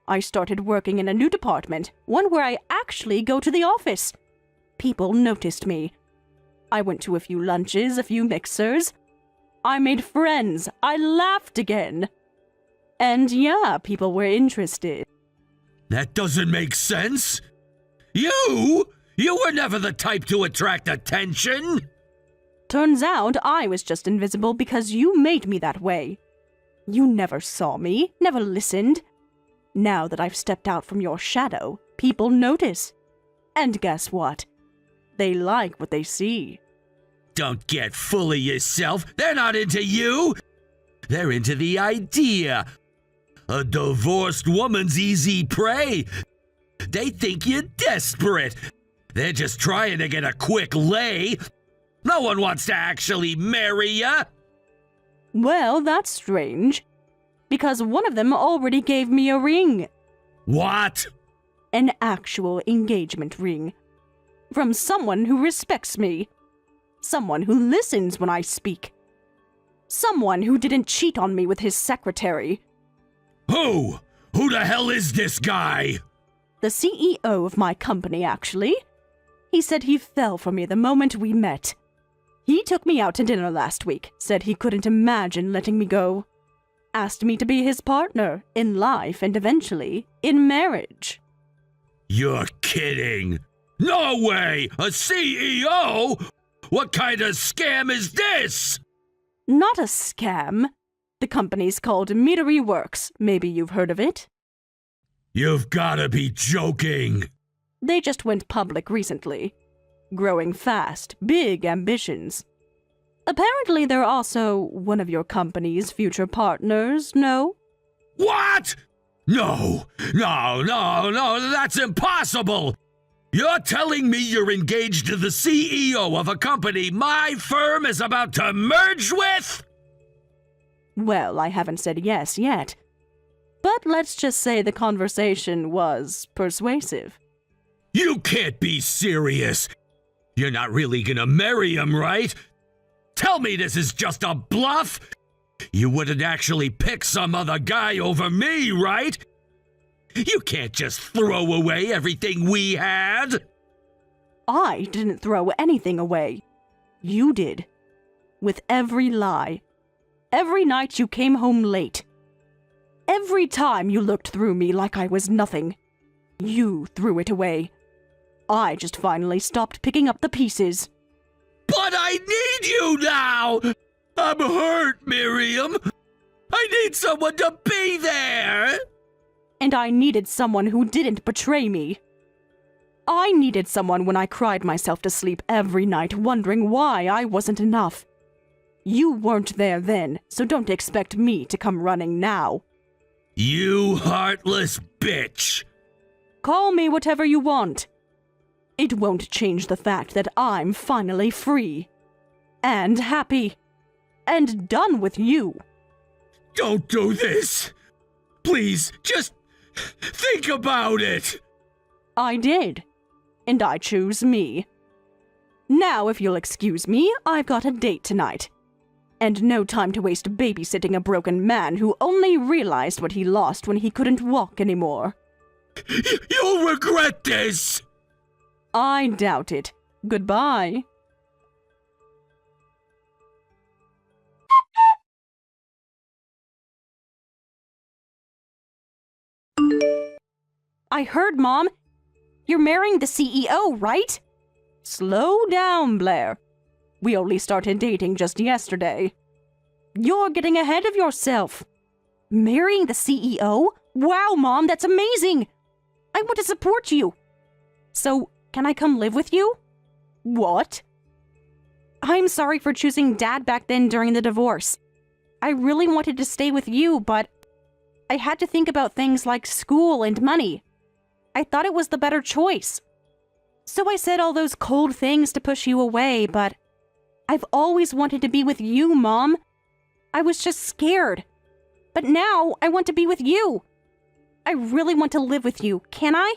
I started working in a new department, one where I actually go to the office. People noticed me. I went to a few lunches, a few mixers. I made friends. I laughed again. And yeah, people were interested. That doesn't make sense. You were never the type to attract attention. Turns out I was just invisible because you made me that way. You never saw me, never listened. Now that I've stepped out from your shadow, people notice. And guess what? They like what they see. Don't get full of yourself. They're not into you. They're into the idea. A divorced woman's easy prey. They think you're desperate. They're just trying to get a quick lay. No one wants to actually marry you. Well, that's strange. Because one of them already gave me a ring. What? An actual engagement ring. From someone who respects me. Someone who listens when I speak. Someone who didn't cheat on me with his secretary. Who? Who the hell is this guy? The CEO of my company, actually. He said he fell for me the moment we met. He took me out to dinner last week, said he couldn't imagine letting me go. Asked me to be his partner in life and eventually in marriage. You're kidding. No way! A CEO? What kind of scam is this? Not a scam. The company's called Meadery Works. Maybe you've heard of it? You've gotta be joking. They just went public recently. Growing fast, big ambitions. Apparently they're also one of your company's future partners, no? What? No, that's impossible! You're telling me you're engaged to the CEO of a company my firm is about to merge with? Well, I haven't said yes yet. But let's just say the conversation was persuasive. You can't be serious. You're not really gonna marry him, right? Tell me this is just a bluff? You wouldn't actually pick some other guy over me, right? You can't just throw away everything we had. I didn't throw anything away. You did. With every lie. Every night you came home late. Every time you looked through me like I was nothing. You threw it away. I just finally stopped picking up the pieces. But I need you now! I'm hurt, Miriam! I need someone to be there! And I needed someone who didn't betray me. I needed someone when I cried myself to sleep every night wondering why I wasn't enough. You weren't there then, so don't expect me to come running now. You heartless bitch! Call me whatever you want. It won't change the fact that I'm finally free. And happy. And done with you. Don't do this! Please, just think about it! I did. And I choose me. Now, if you'll excuse me, I've got a date tonight. And no time to waste babysitting a broken man who only realized what he lost when he couldn't walk anymore. You'll regret this! I doubt it. Goodbye. I heard, Mom. You're marrying the CEO, right? Slow down, Blair. We only started dating just yesterday. You're getting ahead of yourself. Marrying the CEO? Wow, Mom, that's amazing! I want to support you. So, can I come live with you? What? I'm sorry for choosing Dad back then during the divorce. I really wanted to stay with you, but I had to think about things like school and money. I thought it was the better choice. So I said all those cold things to push you away, but I've always wanted to be with you, Mom. I was just scared. But now I want to be with you. I really want to live with you, can I?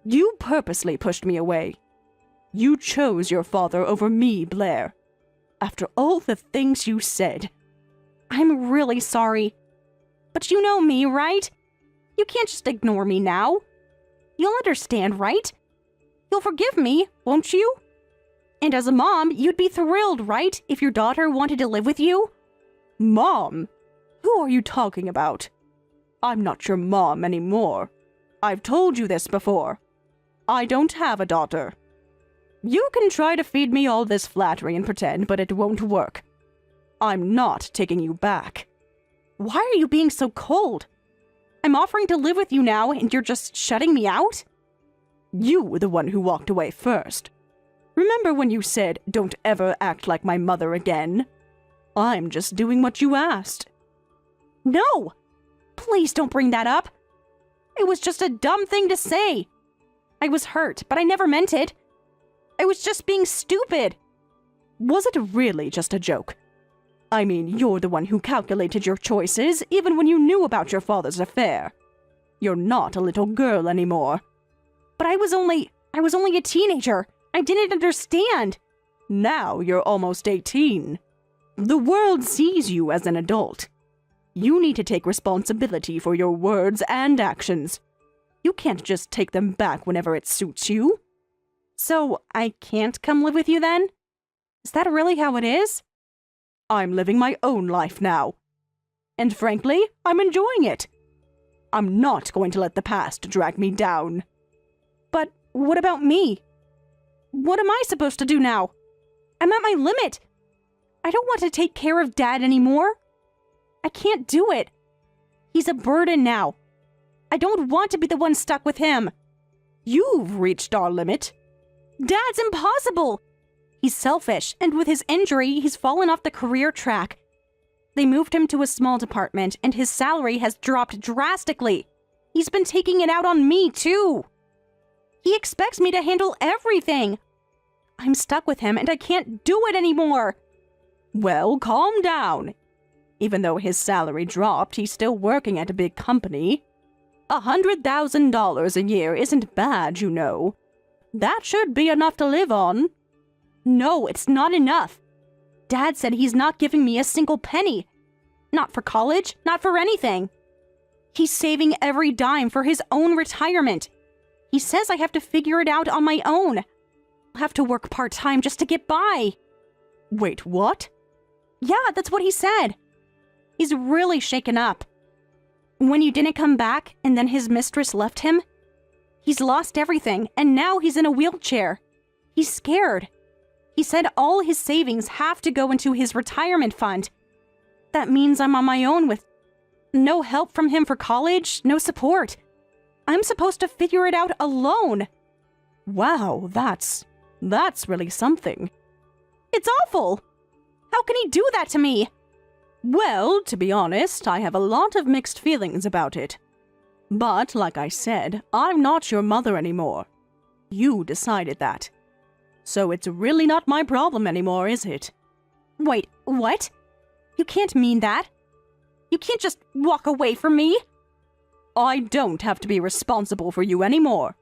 You purposely pushed me away. You chose your father over me, Blair. After all the things you said. I'm really sorry. But you know me, right? You can't just ignore me now. You'll understand, right? You'll forgive me, won't you? And as a mom, you'd be thrilled, right, if your daughter wanted to live with you? Mom? Who are you talking about? I'm not your mom anymore. I've told you this before. I don't have a daughter. You can try to feed me all this flattery and pretend, but it won't work. I'm not taking you back. Why are you being so cold? I'm offering to live with you now, and you're just shutting me out? You were the one who walked away first. Remember when you said, "Don't ever act like my mother again"? I'm just doing what you asked. No! Please don't bring that up. It was just a dumb thing to say. I was hurt, but I never meant it. I was just being stupid. Was it really just a joke? I mean, you're the one who calculated your choices, even when you knew about your father's affair. You're not a little girl anymore. But I was only a teenager. I didn't understand. Now you're almost 18. The world sees you as an adult. You need to take responsibility for your words and actions. You can't just take them back whenever it suits you. So, I can't come live with you then? Is that really how it is? I'm living my own life now. And frankly, I'm enjoying it. I'm not going to let the past drag me down. But what about me? What am I supposed to do now? I'm at my limit. I don't want to take care of Dad anymore. I can't do it. He's a burden now. I don't want to be the one stuck with him. You've reached our limit. Dad's impossible. He's selfish, and with his injury, he's fallen off the career track. They moved him to a small department, and his salary has dropped drastically. He's been taking it out on me, too. He expects me to handle everything. I'm stuck with him, and I can't do it anymore. Well, calm down. Even though his salary dropped, he's still working at a big company. $100,000 a year isn't bad, you know. That should be enough to live on. No, it's not enough. Dad said he's not giving me a single penny. Not for college, not for anything. He's saving every dime for his own retirement. He says I have to figure it out on my own. I'll have to work part-time just to get by. Wait, what? Yeah, that's what he said. He's really shaken up. When you didn't come back and then his mistress left him, he's lost everything and now he's in a wheelchair. He's scared. He said all his savings have to go into his retirement fund. That means I'm on my own with no help from him for college, no support. I'm supposed to figure it out alone. Wow, that's really something. It's awful. How can he do that to me? Well, to be honest, I have a lot of mixed feelings about it. But, like I said, I'm not your mother anymore. You decided that. So it's really not my problem anymore, is it? Wait, what? You can't mean that. You can't just walk away from me. I don't have to be responsible for you anymore.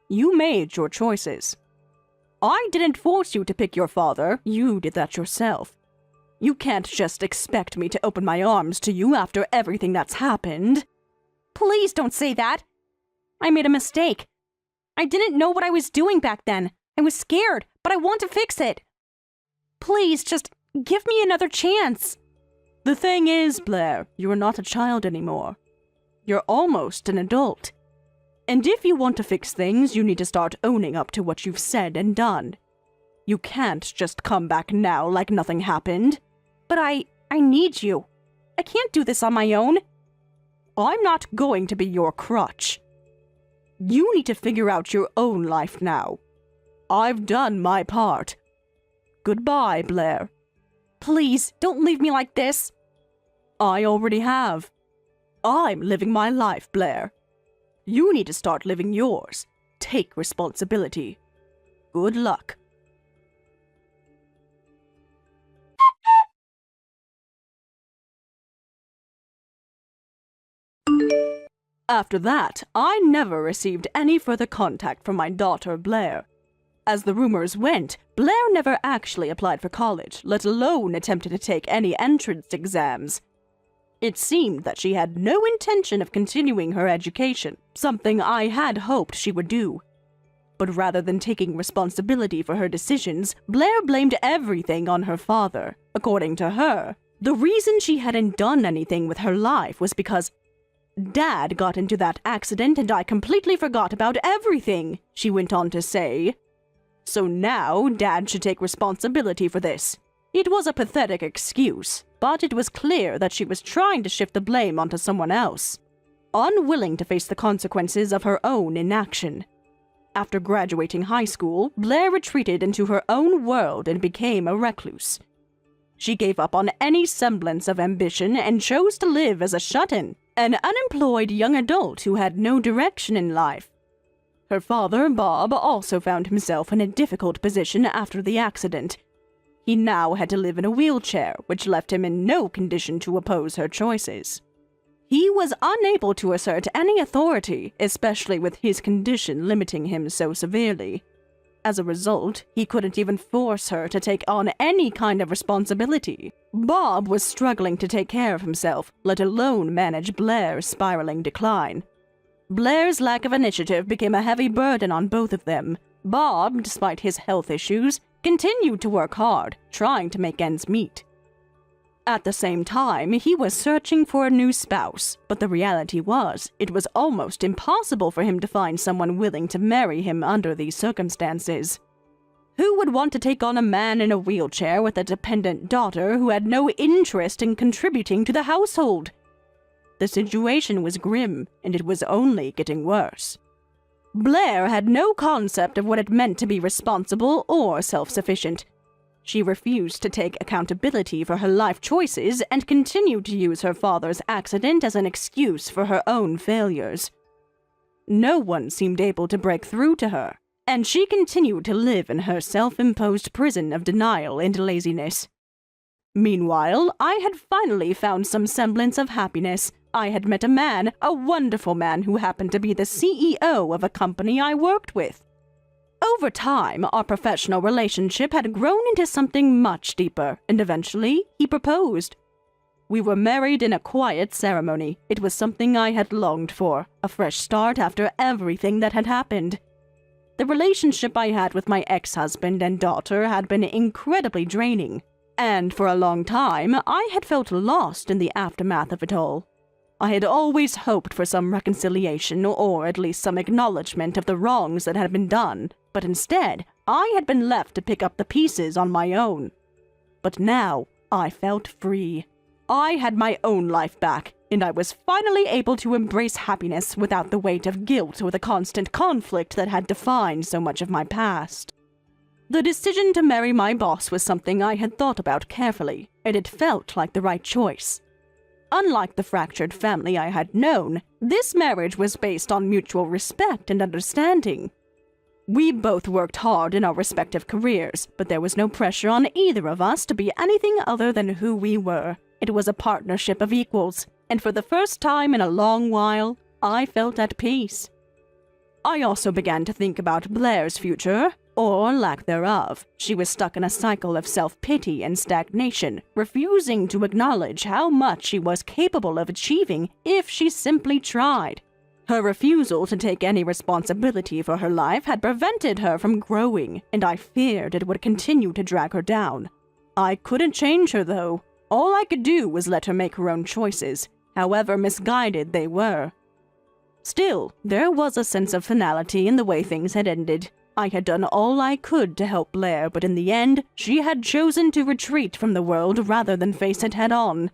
You made your choices. I didn't force you to pick your father, you did that yourself. You can't just expect me to open my arms to you after everything that's happened. Please don't say that. I made a mistake. I didn't know what I was doing back then. I was scared, but I want to fix it. Please, just give me another chance. The thing is, Blair, you're not a child anymore. You're almost an adult. And if you want to fix things, you need to start owning up to what you've said and done. You can't just come back now like nothing happened. But I need you. I can't do this on my own. I'm not going to be your crutch. You need to figure out your own life now. I've done my part. Goodbye, Blair. Please, don't leave me like this. I already have. I'm living my life, Blair. You need to start living yours. Take responsibility. Good luck. After that, I never received any further contact from my daughter, Blair. As the rumors went, Blair never actually applied for college, let alone attempted to take any entrance exams. It seemed that she had no intention of continuing her education, something I had hoped she would do. But rather than taking responsibility for her decisions, Blair blamed everything on her father. According to her, the reason she hadn't done anything with her life was because Dad got into that accident and I completely forgot about everything, she went on to say. So now Dad should take responsibility for this. It was a pathetic excuse, but it was clear that she was trying to shift the blame onto someone else, unwilling to face the consequences of her own inaction. After graduating high school, Blair retreated into her own world and became a recluse. She gave up on any semblance of ambition and chose to live as a shut-in, an unemployed young adult who had no direction in life. Her father, Bob, also found himself in a difficult position after the accident. He now had to live in a wheelchair, which left him in no condition to oppose her choices. He was unable to assert any authority, especially with his condition limiting him so severely. As a result, he couldn't even force her to take on any kind of responsibility. Bob was struggling to take care of himself, let alone manage Blair's spiraling decline. Blair's lack of initiative became a heavy burden on both of them. Bob, despite his health issues, continued to work hard, trying to make ends meet. At the same time, he was searching for a new spouse, but the reality was, it was almost impossible for him to find someone willing to marry him under these circumstances. Who would want to take on a man in a wheelchair with a dependent daughter who had no interest in contributing to the household? The situation was grim, and it was only getting worse. Blair had no concept of what it meant to be responsible or self-sufficient. She refused to take accountability for her life choices and continued to use her father's accident as an excuse for her own failures. No one seemed able to break through to her, and she continued to live in her self-imposed prison of denial and laziness. Meanwhile, I had finally found some semblance of happiness. I had met a man, a wonderful man who happened to be the CEO of a company I worked with. Over time, our professional relationship had grown into something much deeper, and eventually, he proposed. We were married in a quiet ceremony. It was something I had longed for, a fresh start after everything that had happened. The relationship I had with my ex-husband and daughter had been incredibly draining, and for a long time I had felt lost in the aftermath of it all. I had always hoped for some reconciliation or at least some acknowledgement of the wrongs that had been done, but instead I had been left to pick up the pieces on my own. But now I felt free. I had my own life back, and I was finally able to embrace happiness without the weight of guilt or the constant conflict that had defined so much of my past. The decision to marry my boss was something I had thought about carefully, and it felt like the right choice. Unlike the fractured family I had known, this marriage was based on mutual respect and understanding. We both worked hard in our respective careers, but there was no pressure on either of us to be anything other than who we were. It was a partnership of equals, and for the first time in a long while, I felt at peace. I also began to think about Blair's future, or lack thereof. She was stuck in a cycle of self-pity and stagnation, refusing to acknowledge how much she was capable of achieving if she simply tried. Her refusal to take any responsibility for her life had prevented her from growing, and I feared it would continue to drag her down. I couldn't change her, though. All I could do was let her make her own choices, however misguided they were. Still, there was a sense of finality in the way things had ended. I had done all I could to help Blair, but in the end, she had chosen to retreat from the world rather than face it head-on.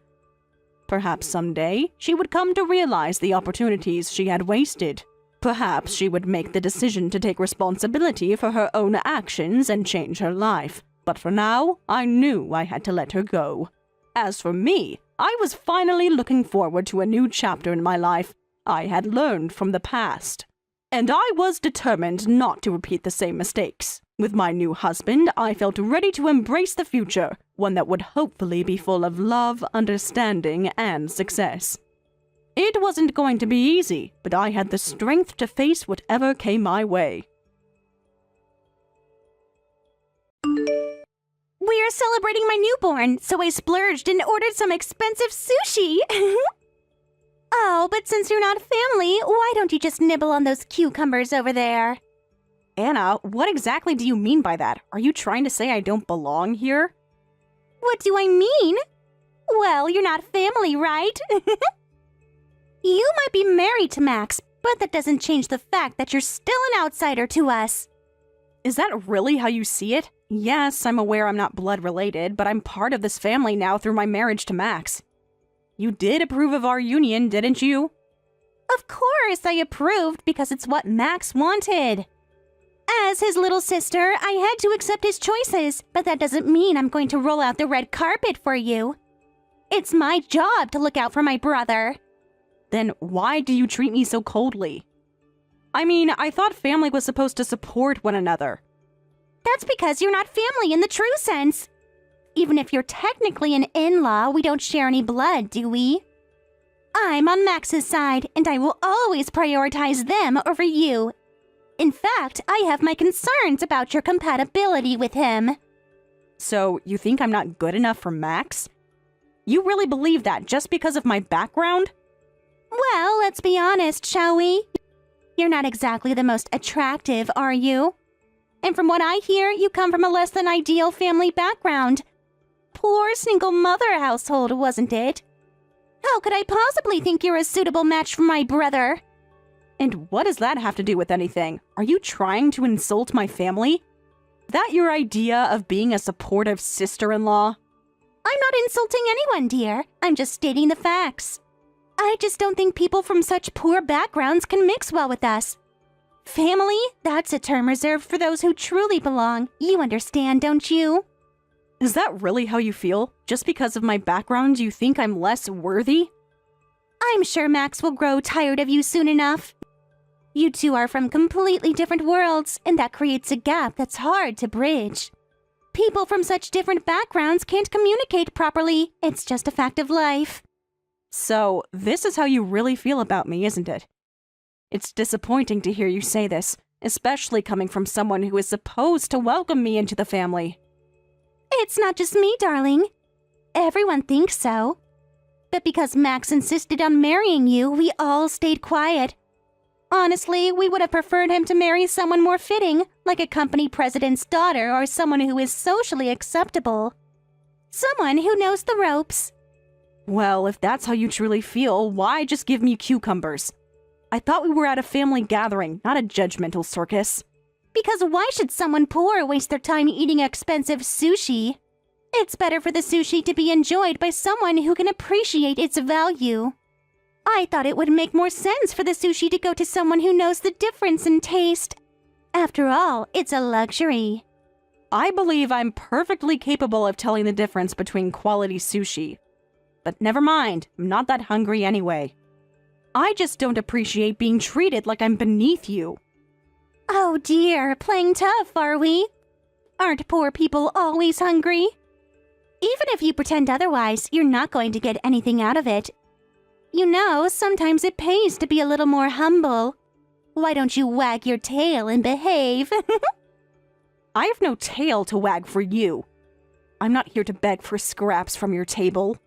Perhaps someday, she would come to realize the opportunities she had wasted. Perhaps she would make the decision to take responsibility for her own actions and change her life. But for now, I knew I had to let her go. As for me, I was finally looking forward to a new chapter in my life. I had learned from the past, and I was determined not to repeat the same mistakes. With my new husband, I felt ready to embrace the future, one that would hopefully be full of love, understanding, and success. It wasn't going to be easy, but I had the strength to face whatever came my way. We're celebrating my newborn, so I splurged and ordered some expensive sushi. Oh, but since you're not family, why don't you just nibble on those cucumbers over there? Anna, what exactly do you mean by that? Are you trying to say I don't belong here? What do I mean? Well, you're not family, right? You might be married to Max, but that doesn't change the fact that you're still an outsider to us. Is that really how you see it? Yes, I'm aware I'm not blood related, but I'm part of this family now through my marriage to Max. You did approve of our union, didn't you? Of course I approved because it's what Max wanted. As his little sister, I had to accept his choices, but that doesn't mean I'm going to roll out the red carpet for you. It's my job to look out for my brother. Then why do you treat me so coldly? I mean, I thought family was supposed to support one another. That's because you're not family in the true sense. Even if you're technically an in-law, we don't share any blood, do we? I'm on Max's side, and I will always prioritize them over you. In fact, I have my concerns about your compatibility with him. So, you think I'm not good enough for Max? You really believe that just because of my background? Well, let's be honest, shall we? You're not exactly the most attractive, are you? And from what I hear, you come from a less than ideal family background. Poor single mother household, wasn't it? How could I possibly think you're a suitable match for my brother? And what does that have to do with anything? Are you trying to insult my family? That your idea of being a supportive sister-in-law? I'm not insulting anyone, dear. I'm just stating the facts. I just don't think people from such poor backgrounds can mix well with us. Family? That's a term reserved for those who truly belong. You understand, don't you? Is that really how you feel? Just because of my background, you think I'm less worthy? I'm sure Max will grow tired of you soon enough. You two are from completely different worlds, and that creates a gap that's hard to bridge. People from such different backgrounds can't communicate properly. It's just a fact of life. So, this is how you really feel about me, isn't it? It's disappointing to hear you say this, especially coming from someone who is supposed to welcome me into the family. It's not just me, darling. Everyone thinks so. But because Max insisted on marrying you, we all stayed quiet. Honestly, we would have preferred him to marry someone more fitting, like a company president's daughter or someone who is socially acceptable. Someone who knows the ropes. Well, if that's how you truly feel, why just give me cucumbers? I thought we were at a family gathering, not a judgmental circus. Because why should someone poor waste their time eating expensive sushi? It's better for the sushi to be enjoyed by someone who can appreciate its value. I thought it would make more sense for the sushi to go to someone who knows the difference in taste. After all, it's a luxury. I believe I'm perfectly capable of telling the difference between quality sushi. But never mind, I'm not that hungry anyway. I just don't appreciate being treated like I'm beneath you. Oh dear, playing tough, are we? Aren't poor people always hungry? Even if you pretend otherwise, you're not going to get anything out of it. You know, sometimes it pays to be a little more humble. Why don't you wag your tail and behave? I have no tail to wag for you. I'm not here to beg for scraps from your table.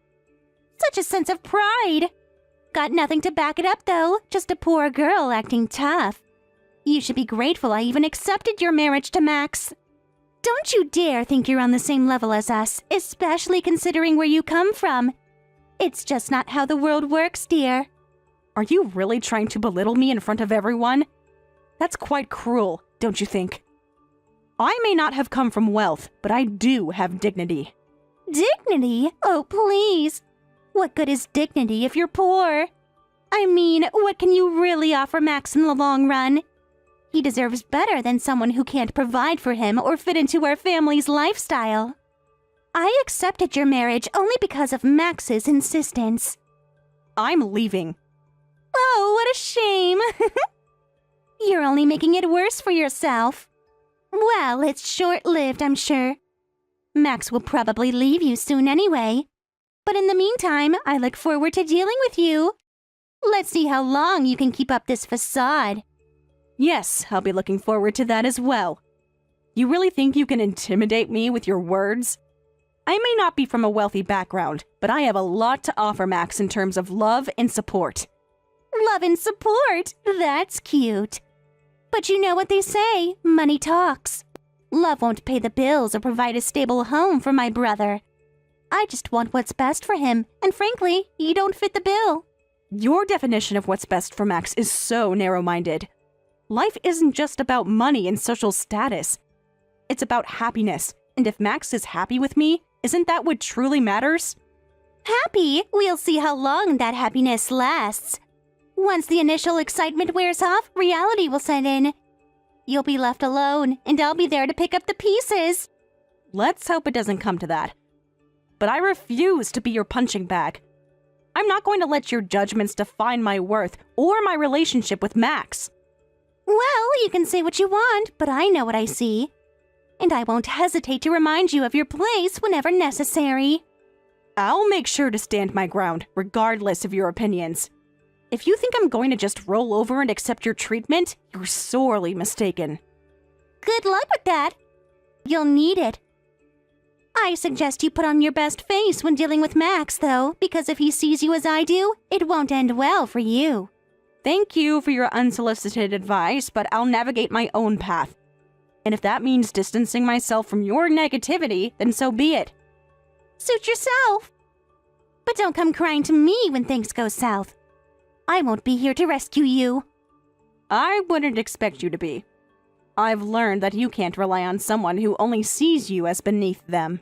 Such a sense of pride. Got nothing to back it up, though. Just a poor girl acting tough. You should be grateful I even accepted your marriage to Max. Don't you dare think you're on the same level as us, especially considering where you come from. It's just not how the world works, dear. Are you really trying to belittle me in front of everyone? That's quite cruel, don't you think? I may not have come from wealth, but I do have dignity. Dignity? Oh, please. What good is dignity if you're poor? I mean, what can you really offer Max in the long run? He deserves better than someone who can't provide for him or fit into our family's lifestyle. I accepted your marriage only because of Max's insistence. I'm leaving. Oh, what a shame. You're only making it worse for yourself. Well, it's short-lived, I'm sure. Max will probably leave you soon anyway. But in the meantime, I look forward to dealing with you. Let's see how long you can keep up this facade. Yes, I'll be looking forward to that as well. You really think you can intimidate me with your words? I may not be from a wealthy background, but I have a lot to offer Max in terms of love and support. Love and support? That's cute. But you know what they say, money talks. Love won't pay the bills or provide a stable home for my brother. I just want what's best for him, and frankly, you don't fit the bill. Your definition of what's best for Max is so narrow-minded. Life isn't just about money and social status. It's about happiness, and if Max is happy with me, isn't that what truly matters? Happy? We'll see how long that happiness lasts. Once the initial excitement wears off, reality will set in. You'll be left alone, and I'll be there to pick up the pieces. Let's hope it doesn't come to that. But I refuse to be your punching bag. I'm not going to let your judgments define my worth or my relationship with Max. Well, you can say what you want, but I know what I see. And I won't hesitate to remind you of your place whenever necessary. I'll make sure to stand my ground, regardless of your opinions. If you think I'm going to just roll over and accept your treatment, you're sorely mistaken. Good luck with that. You'll need it. I suggest you put on your best face when dealing with Max, though, because if he sees you as I do, it won't end well for you. Thank you for your unsolicited advice, but I'll navigate my own path. And if that means distancing myself from your negativity, then so be it. Suit yourself. But don't come crying to me when things go south. I won't be here to rescue you. I wouldn't expect you to be. I've learned that you can't rely on someone who only sees you as beneath them.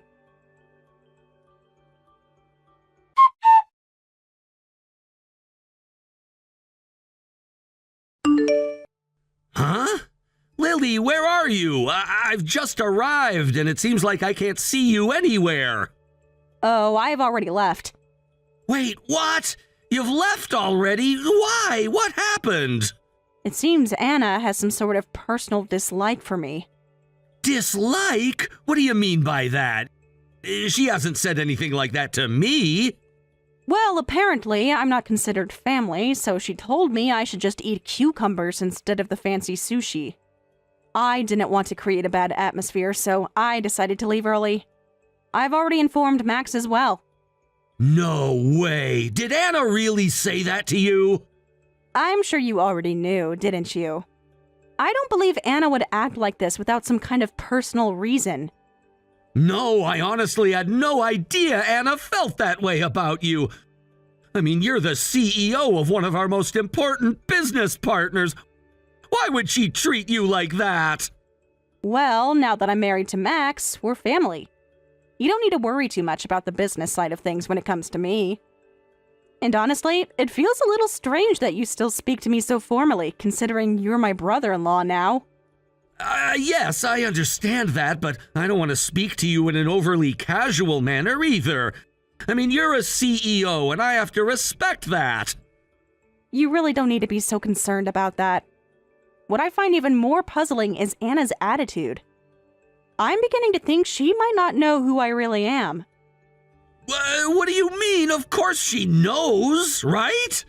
Huh? Lily, where are you? I've just arrived, and it seems like I can't see you anywhere. Oh, I've already left. Wait, what? You've left already? Why? What happened? It seems Anna has some sort of personal dislike for me. Dislike? What do you mean by that? She hasn't said anything like that to me. Well, apparently, I'm not considered family, so she told me I should just eat cucumbers instead of the fancy sushi. I didn't want to create a bad atmosphere, so I decided to leave early. I've already informed Max as well. No way! Did Anna really say that to you? I'm sure you already knew, didn't you? I don't believe Anna would act like this without some kind of personal reason. No, I honestly had no idea Anna felt that way about you. I mean, you're the CEO of one of our most important business partners. Why would she treat you like that? Well, now that I'm married to Max, we're family. You don't need to worry too much about the business side of things when it comes to me. And honestly, it feels a little strange that you still speak to me so formally, considering you're my brother-in-law now. Yes, I understand that, but I don't want to speak to you in an overly casual manner either. I mean, you're a CEO, and I have to respect that. You really don't need to be so concerned about that. What I find even more puzzling is Anna's attitude. I'm beginning to think she might not know who I really am. What do you mean? Of course she knows, right?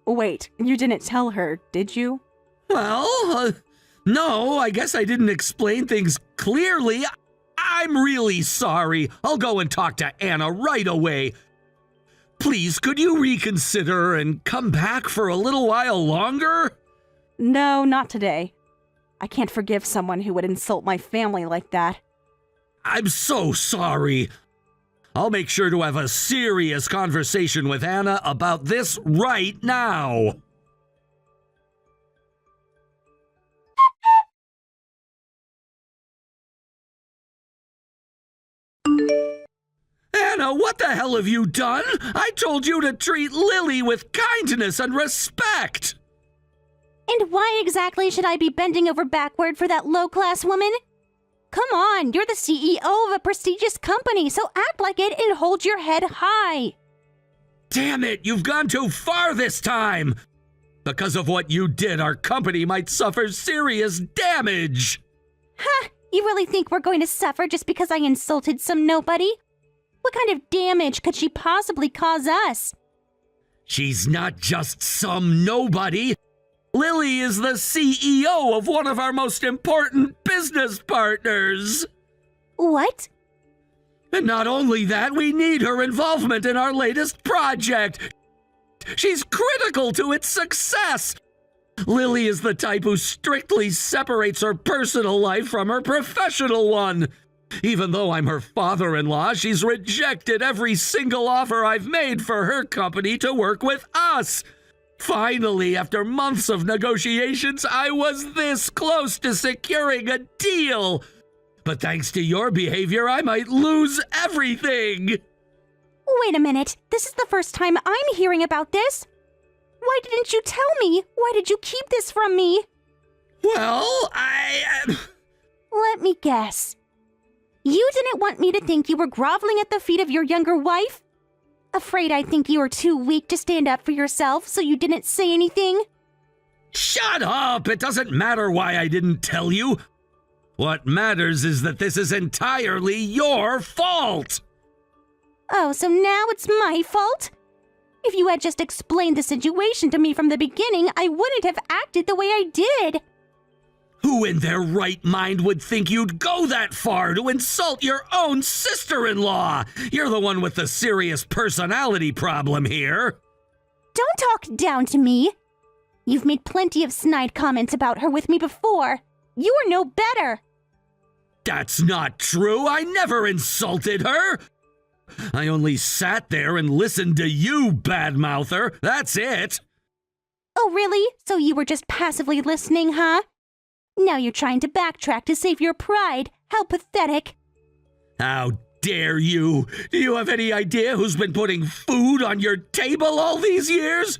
Wait, you didn't tell her, did you? Well, no, I guess I didn't explain things clearly. I'm really sorry. I'll go and talk to Anna right away. Please, could you reconsider and come back for a little while longer? No, not today. I can't forgive someone who would insult my family like that. I'm so sorry. I'll make sure to have a serious conversation with Anna about this right now. Anna, what the hell have you done? I told you to treat Lily with kindness and respect. And why exactly should I be bending over backward for that low-class woman? Come on, you're the CEO of a prestigious company, so act like it and hold your head high. Damn it, you've gone too far this time. Because of what you did, our company might suffer serious damage. Ha! You really think we're going to suffer just because I insulted some nobody? What kind of damage could she possibly cause us? She's not just some nobody. Lily is the CEO of one of our most important business partners. What? And not only that, we need her involvement in our latest project. She's critical to its success. Lily is the type who strictly separates her personal life from her professional one. Even though I'm her father-in-law, she's rejected every single offer I've made for her company to work with us. Finally, after months of negotiations, I was this close to securing a deal. But thanks to your behavior, I might lose everything. Wait a minute. This is the first time I'm hearing about this. Why didn't you tell me? Why did you keep this from me? Well, Let me guess. You didn't want me to think you were groveling at the feet of your younger wife? Afraid I think you were too weak to stand up for yourself, so you didn't say anything? Shut up! It doesn't matter why I didn't tell you. What matters is that this is entirely your fault. Oh, so now it's my fault? If you had just explained the situation to me from the beginning, I wouldn't have acted the way I did. Who in their right mind would think you'd go that far to insult your own sister-in-law? You're the one with the serious personality problem here. Don't talk down to me. You've made plenty of snide comments about her with me before. You are no better. That's not true. I never insulted her. I only sat there and listened to you, badmouther. That's it. Oh, really? So you were just passively listening, huh? Now you're trying to backtrack to save your pride. How pathetic. How dare you? Do you have any idea who's been putting food on your table all these years?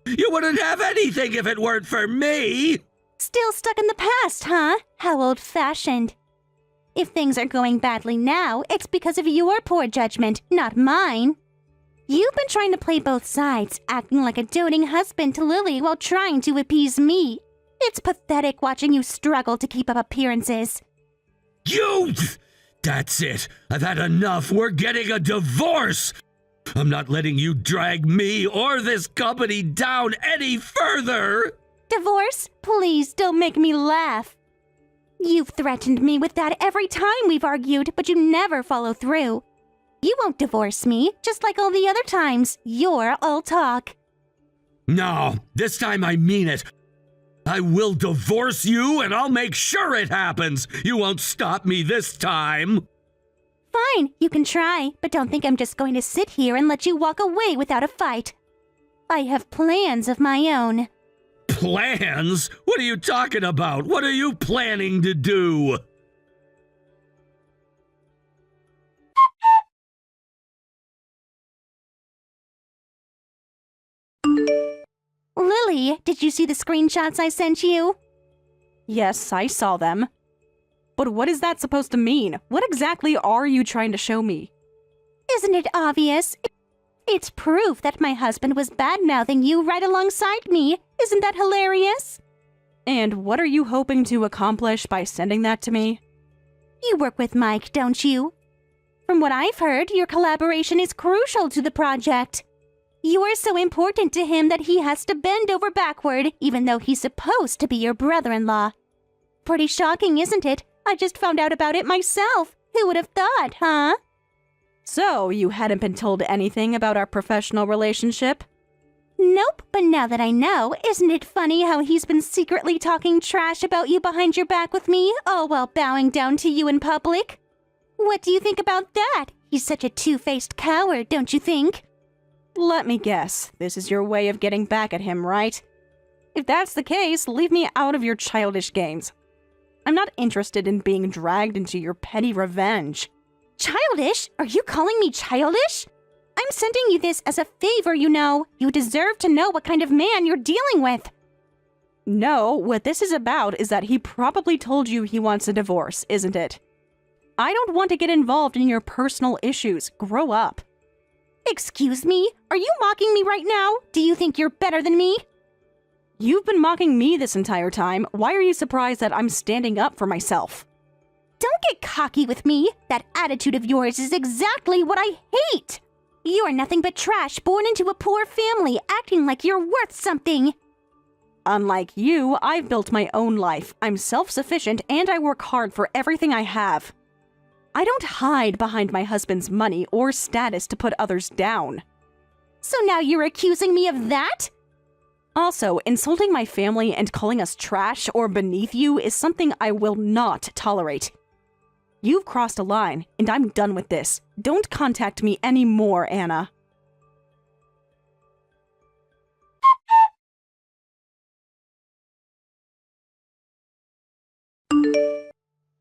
You wouldn't have anything if it weren't for me. Still stuck in the past, huh? How old-fashioned. If things are going badly now, it's because of your poor judgment, not mine. You've been trying to play both sides, acting like a doting husband to Lily while trying to appease me. It's pathetic watching you struggle to keep up appearances. You! That's it. I've had enough. We're getting a divorce. I'm not letting you drag me or this company down any further. Divorce? Please don't make me laugh. You've threatened me with that every time we've argued, but you never follow through. You won't divorce me, just like all the other times. You're all talk. No, this time I mean it. I will divorce you and I'll make sure it happens. You won't stop me this time. Fine, you can try, but don't think I'm just going to sit here and let you walk away without a fight. I have plans of my own. Plans? What are you talking about? What are you planning to do? Lily, did you see the screenshots I sent you? Yes, I saw them. But what is that supposed to mean? What exactly are you trying to show me? Isn't it obvious? It's proof that my husband was bad-mouthing you right alongside me. Isn't that hilarious? And what are you hoping to accomplish by sending that to me? You work with Mike, don't you? From what I've heard, your collaboration is crucial to the project. You are so important to him that he has to bend over backward, even though he's supposed to be your brother-in-law. Pretty shocking, isn't it? I just found out about it myself. Who would have thought, huh? So, you hadn't been told anything about our professional relationship? Nope, but now that I know, isn't it funny how he's been secretly talking trash about you behind your back with me, all while bowing down to you in public? What do you think about that? He's such a two-faced coward, don't you think? Let me guess, this is your way of getting back at him, right? If that's the case, leave me out of your childish games. I'm not interested in being dragged into your petty revenge. Childish? Are you calling me childish? I'm sending you this as a favor, you know. You deserve to know what kind of man you're dealing with. No, what this is about is that he probably told you he wants a divorce, isn't it? I don't want to get involved in your personal issues. Grow up. Excuse me? Are you mocking me right now? Do you think you're better than me? You've been mocking me this entire time. Why are you surprised that I'm standing up for myself? Don't get cocky with me. That attitude of yours is exactly what I hate. You're nothing but trash born into a poor family, acting like you're worth something. Unlike you, I've built my own life. I'm self-sufficient and I work hard for everything I have. I don't hide behind my husband's money or status to put others down. So now you're accusing me of that? Also, insulting my family and calling us trash or beneath you is something I will not tolerate. You've crossed a line, and I'm done with this. Don't contact me anymore, Anna.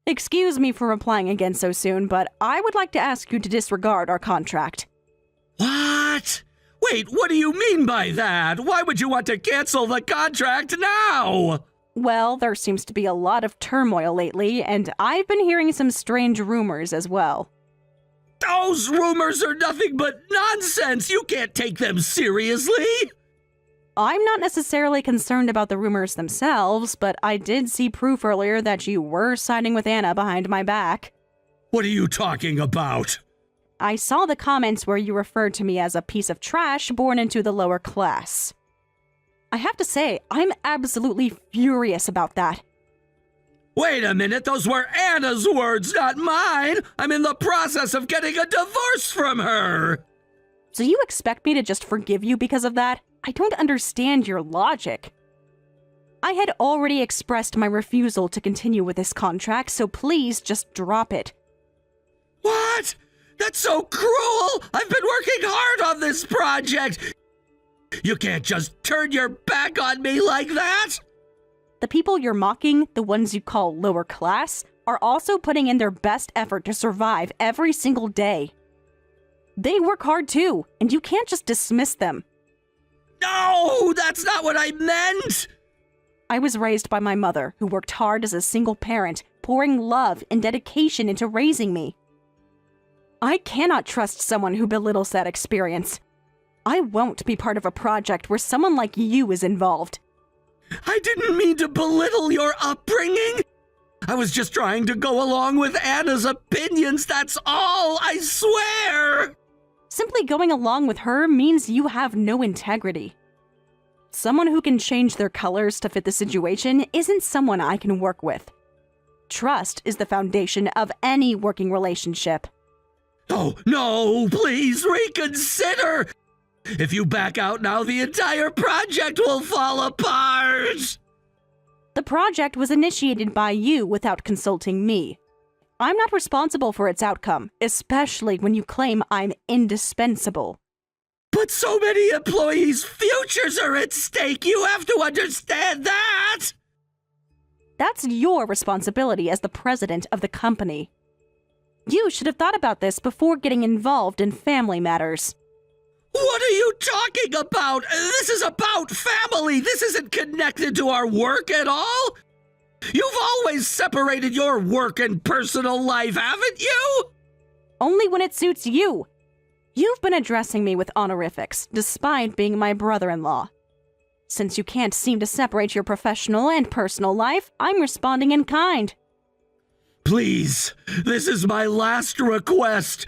Excuse me for replying again so soon, but I would like to ask you to disregard our contract. What? Wait, what do you mean by that? Why would you want to cancel the contract now? Well, there seems to be a lot of turmoil lately, and I've been hearing some strange rumors as well. Those rumors are nothing but nonsense. You can't take them seriously. I'm not necessarily concerned about the rumors themselves, but I did see proof earlier that you were siding with Anna behind my back. What are you talking about? I saw the comments where you referred to me as a piece of trash born into the lower class. I have to say, I'm absolutely furious about that. Wait a minute, those were Anna's words, not mine. I'm in the process of getting a divorce from her. So you expect me to just forgive you because of that? I don't understand your logic. I had already expressed my refusal to continue with this contract, so please just drop it. What? That's so cruel! I've been working hard on this project! You can't just turn your back on me like that! The people you're mocking, the ones you call lower class, are also putting in their best effort to survive every single day. They work hard too, and you can't just dismiss them. No, that's not what I meant! I was raised by my mother, who worked hard as a single parent, pouring love and dedication into raising me. I cannot trust someone who belittles that experience. I won't be part of a project where someone like you is involved. I didn't mean to belittle your upbringing. I was just trying to go along with Anna's opinions, that's all, I swear! Simply going along with her means you have no integrity. Someone who can change their colors to fit the situation isn't someone I can work with. Trust is the foundation of any working relationship. Oh, no, please reconsider! If you back out now, the entire project will fall apart! The project was initiated by you without consulting me. I'm not responsible for its outcome, especially when you claim I'm indispensable. But so many employees' futures are at stake, you have to understand that! That's your responsibility as the president of the company. You should have thought about this before getting involved in family matters. What are you talking about? This is about family. This isn't connected to our work at all. You've always separated your work and personal life, haven't you? Only when it suits you. You've been addressing me with honorifics, despite being my brother-in-law. Since you can't seem to separate your professional and personal life, I'm responding in kind. Please, this is my last request.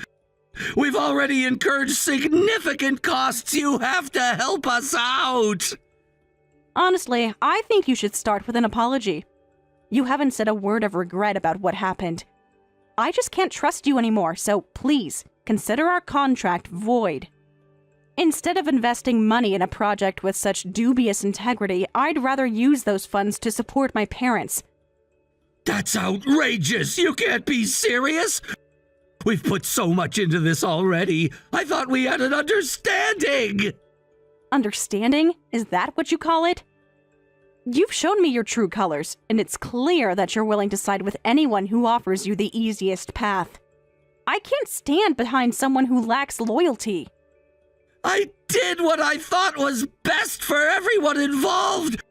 We've already incurred significant costs. You have to help us out. Honestly, I think you should start with an apology. You haven't said a word of regret about what happened. I just can't trust you anymore, so please, consider our contract void. Instead of investing money in a project with such dubious integrity, I'd rather use those funds to support my parents. That's outrageous! You can't be serious! We've put so much into this already. I thought we had an understanding! Understanding? Is that what you call it? You've shown me your true colors, and it's clear that you're willing to side with anyone who offers you the easiest path. I can't stand behind someone who lacks loyalty. I did what I thought was best for everyone involved!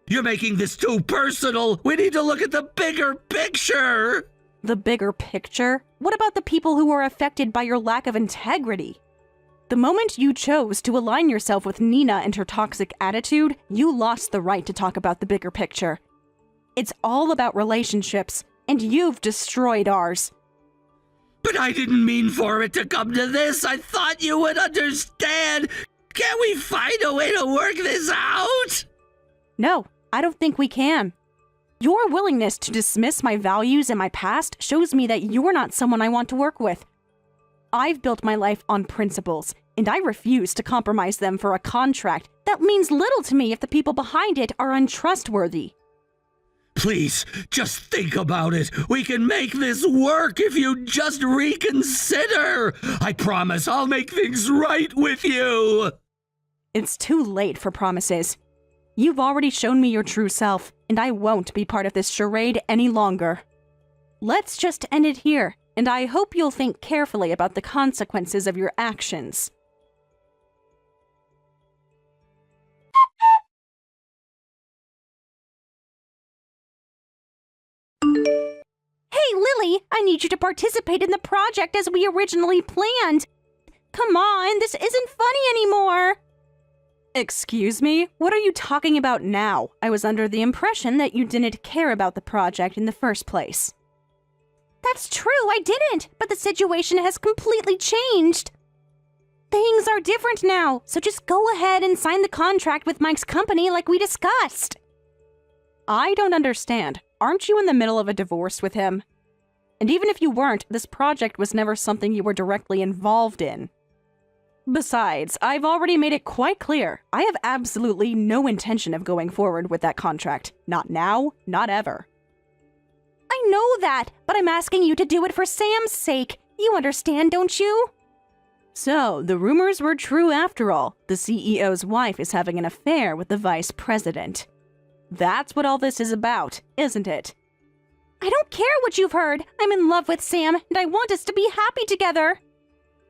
You're making this too personal! We need to look at the bigger picture! The bigger picture? What about the people who are affected by your lack of integrity? The moment you chose to align yourself with Nina and her toxic attitude, you lost the right to talk about the bigger picture. It's all about relationships, and you've destroyed ours. But I didn't mean for it to come to this. I thought you would understand. Can't we find a way to work this out? No, I don't think we can. Your willingness to dismiss my values and my past shows me that you're not someone I want to work with. I've built my life on principles, and I refuse to compromise them for a contract that means little to me if the people behind it are untrustworthy. Please, just think about it. We can make this work if you just reconsider. I promise I'll make things right with you. It's too late for promises. You've already shown me your true self, and I won't be part of this charade any longer. Let's just end it here, and I hope you'll think carefully about the consequences of your actions. Hey, Lily, I need you to participate in the project as we originally planned. Come on, this isn't funny anymore. Excuse me? What are you talking about now? I was under the impression that you didn't care about the project in the first place. That's true, I didn't, but the situation has completely changed. Things are different now, so just go ahead and sign the contract with Mike's company like we discussed. I don't understand. Aren't you in the middle of a divorce with him? And even if you weren't, this project was never something you were directly involved in. Besides, I've already made it quite clear, I have absolutely no intention of going forward with that contract. Not now, not ever. I know that, but I'm asking you to do it for Sam's sake. You understand, don't you? So, the rumors were true after all. The CEO's wife is having an affair with the vice president. That's what all this is about, isn't it? I don't care what you've heard. I'm in love with Sam, and I want us to be happy together.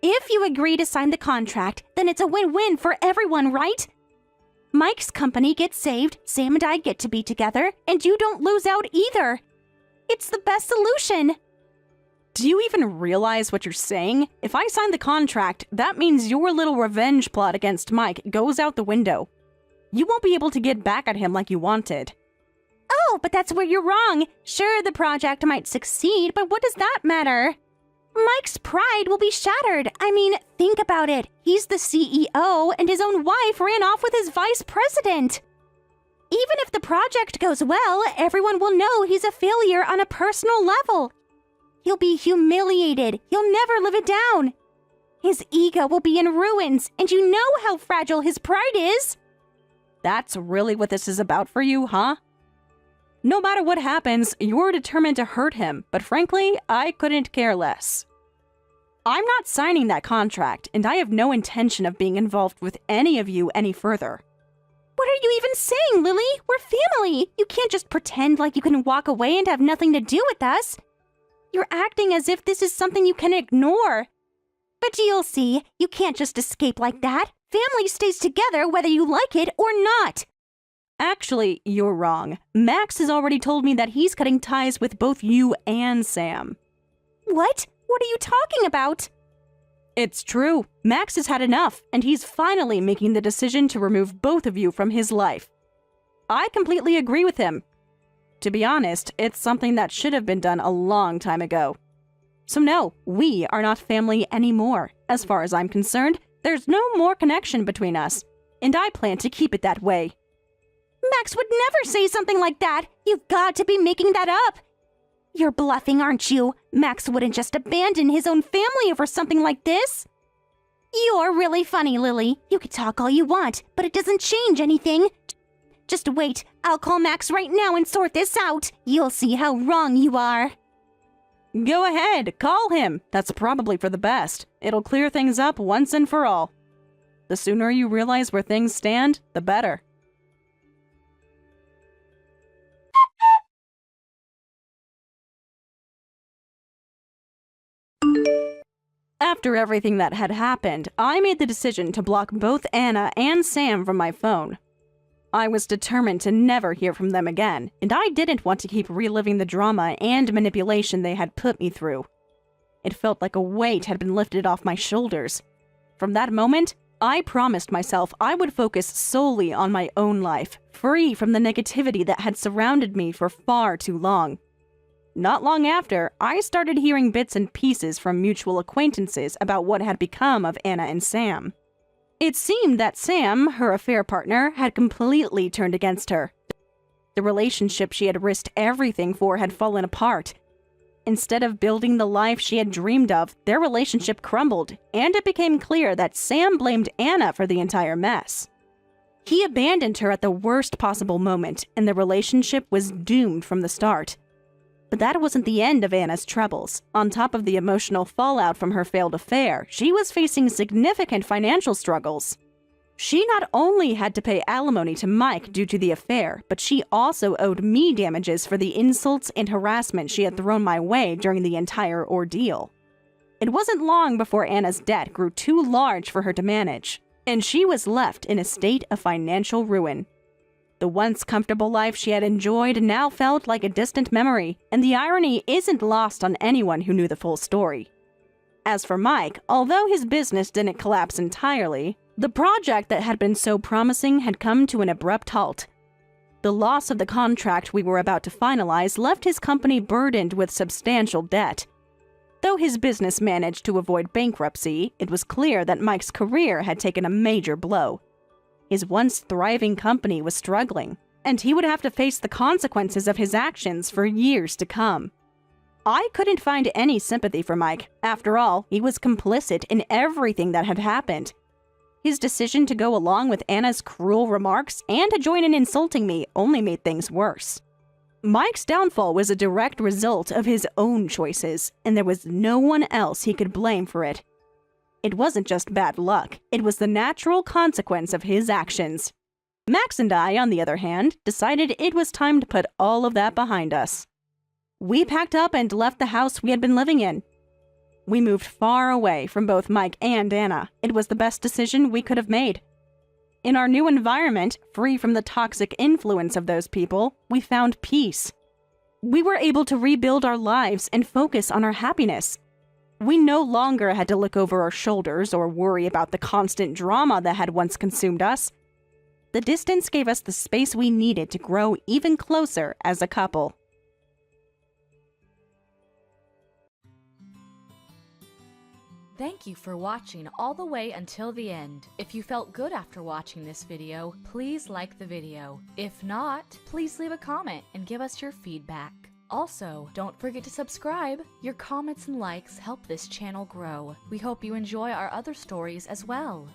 If you agree to sign the contract, then it's a win-win for everyone, right? Mike's company gets saved, Sam and I get to be together, and you don't lose out either. It's the best solution. Do you even realize what you're saying? If I sign the contract, that means your little revenge plot against Mike goes out the window. You won't be able to get back at him like you wanted. Oh, but that's where you're wrong. Sure, the project might succeed, but what does that matter? Mike's pride will be shattered. I mean, think about it. He's the CEO, and his own wife ran off with his vice president. Even if the project goes well, everyone will know he's a failure on a personal level. He'll be humiliated. He'll never live it down. His ego will be in ruins, and you know how fragile his pride is. That's really what this is about for you, huh? No matter what happens, you're determined to hurt him, but frankly, I couldn't care less. I'm not signing that contract, and I have no intention of being involved with any of you any further. What are you even saying, Lily? We're family. You can't just pretend like you can walk away and have nothing to do with us. You're acting as if this is something you can ignore. But you'll see, you can't just escape like that. Family stays together whether you like it or not. Actually, you're wrong. Max has already told me that he's cutting ties with both you and Sam. What? What are you talking about? It's true. Max has had enough, and he's finally making the decision to remove both of you from his life. I completely agree with him. To be honest, it's something that should have been done a long time ago. So no, we are not family anymore. As far as I'm concerned, there's no more connection between us, and I plan to keep it that way. Max would never say something like that. You've got to be making that up. You're bluffing, aren't you? Max wouldn't just abandon his own family over something like this. You're really funny, Lily. You can talk all you want, but it doesn't change anything. Just wait. I'll call Max right now and sort this out. You'll see how wrong you are. Go ahead, call him. That's probably for the best. It'll clear things up once and for all. The sooner you realize where things stand, the better. After everything that had happened, I made the decision to block both Anna and Sam from my phone. I was determined to never hear from them again, and I didn't want to keep reliving the drama and manipulation they had put me through. It felt like a weight had been lifted off my shoulders. From that moment, I promised myself I would focus solely on my own life, free from the negativity that had surrounded me for far too long. Not long after, I started hearing bits and pieces from mutual acquaintances about what had become of Anna and Sam. It seemed that Sam, her affair partner, had completely turned against her. The relationship she had risked everything for had fallen apart. Instead of building the life she had dreamed of, their relationship crumbled, and it became clear that Sam blamed Anna for the entire mess. He abandoned her at the worst possible moment, and the relationship was doomed from the start. But that wasn't the end of Anna's troubles. On top of the emotional fallout from her failed affair, she was facing significant financial struggles. She not only had to pay alimony to Mike due to the affair, but she also owed me damages for the insults and harassment she had thrown my way during the entire ordeal. It wasn't long before Anna's debt grew too large for her to manage, and she was left in a state of financial ruin. The once comfortable life she had enjoyed now felt like a distant memory, and the irony isn't lost on anyone who knew the full story. As for Mike, although his business didn't collapse entirely, the project that had been so promising had come to an abrupt halt. The loss of the contract we were about to finalize left his company burdened with substantial debt. Though his business managed to avoid bankruptcy, it was clear that Mike's career had taken a major blow. His once thriving company was struggling, and he would have to face the consequences of his actions for years to come. I couldn't find any sympathy for Mike. After all, he was complicit in everything that had happened. His decision to go along with Anna's cruel remarks and to join in insulting me only made things worse. Mike's downfall was a direct result of his own choices, and there was no one else he could blame for it. It wasn't just bad luck, it was the natural consequence of his actions. Max and I, on the other hand, decided it was time to put all of that behind us. We packed up and left the house we had been living in. We moved far away from both Mike and Anna. It was the best decision we could have made. In our new environment, free from the toxic influence of those people, we found peace. We were able to rebuild our lives and focus on our happiness. We no longer had to look over our shoulders or worry about the constant drama that had once consumed us. The distance gave us the space we needed to grow even closer as a couple. Thank you for watching all the way until the end. If you felt good after watching this video, please like the video. If not, please leave a comment and give us your feedback. Also, don't forget to subscribe. Your comments and likes help this channel grow. We hope you enjoy our other stories as well.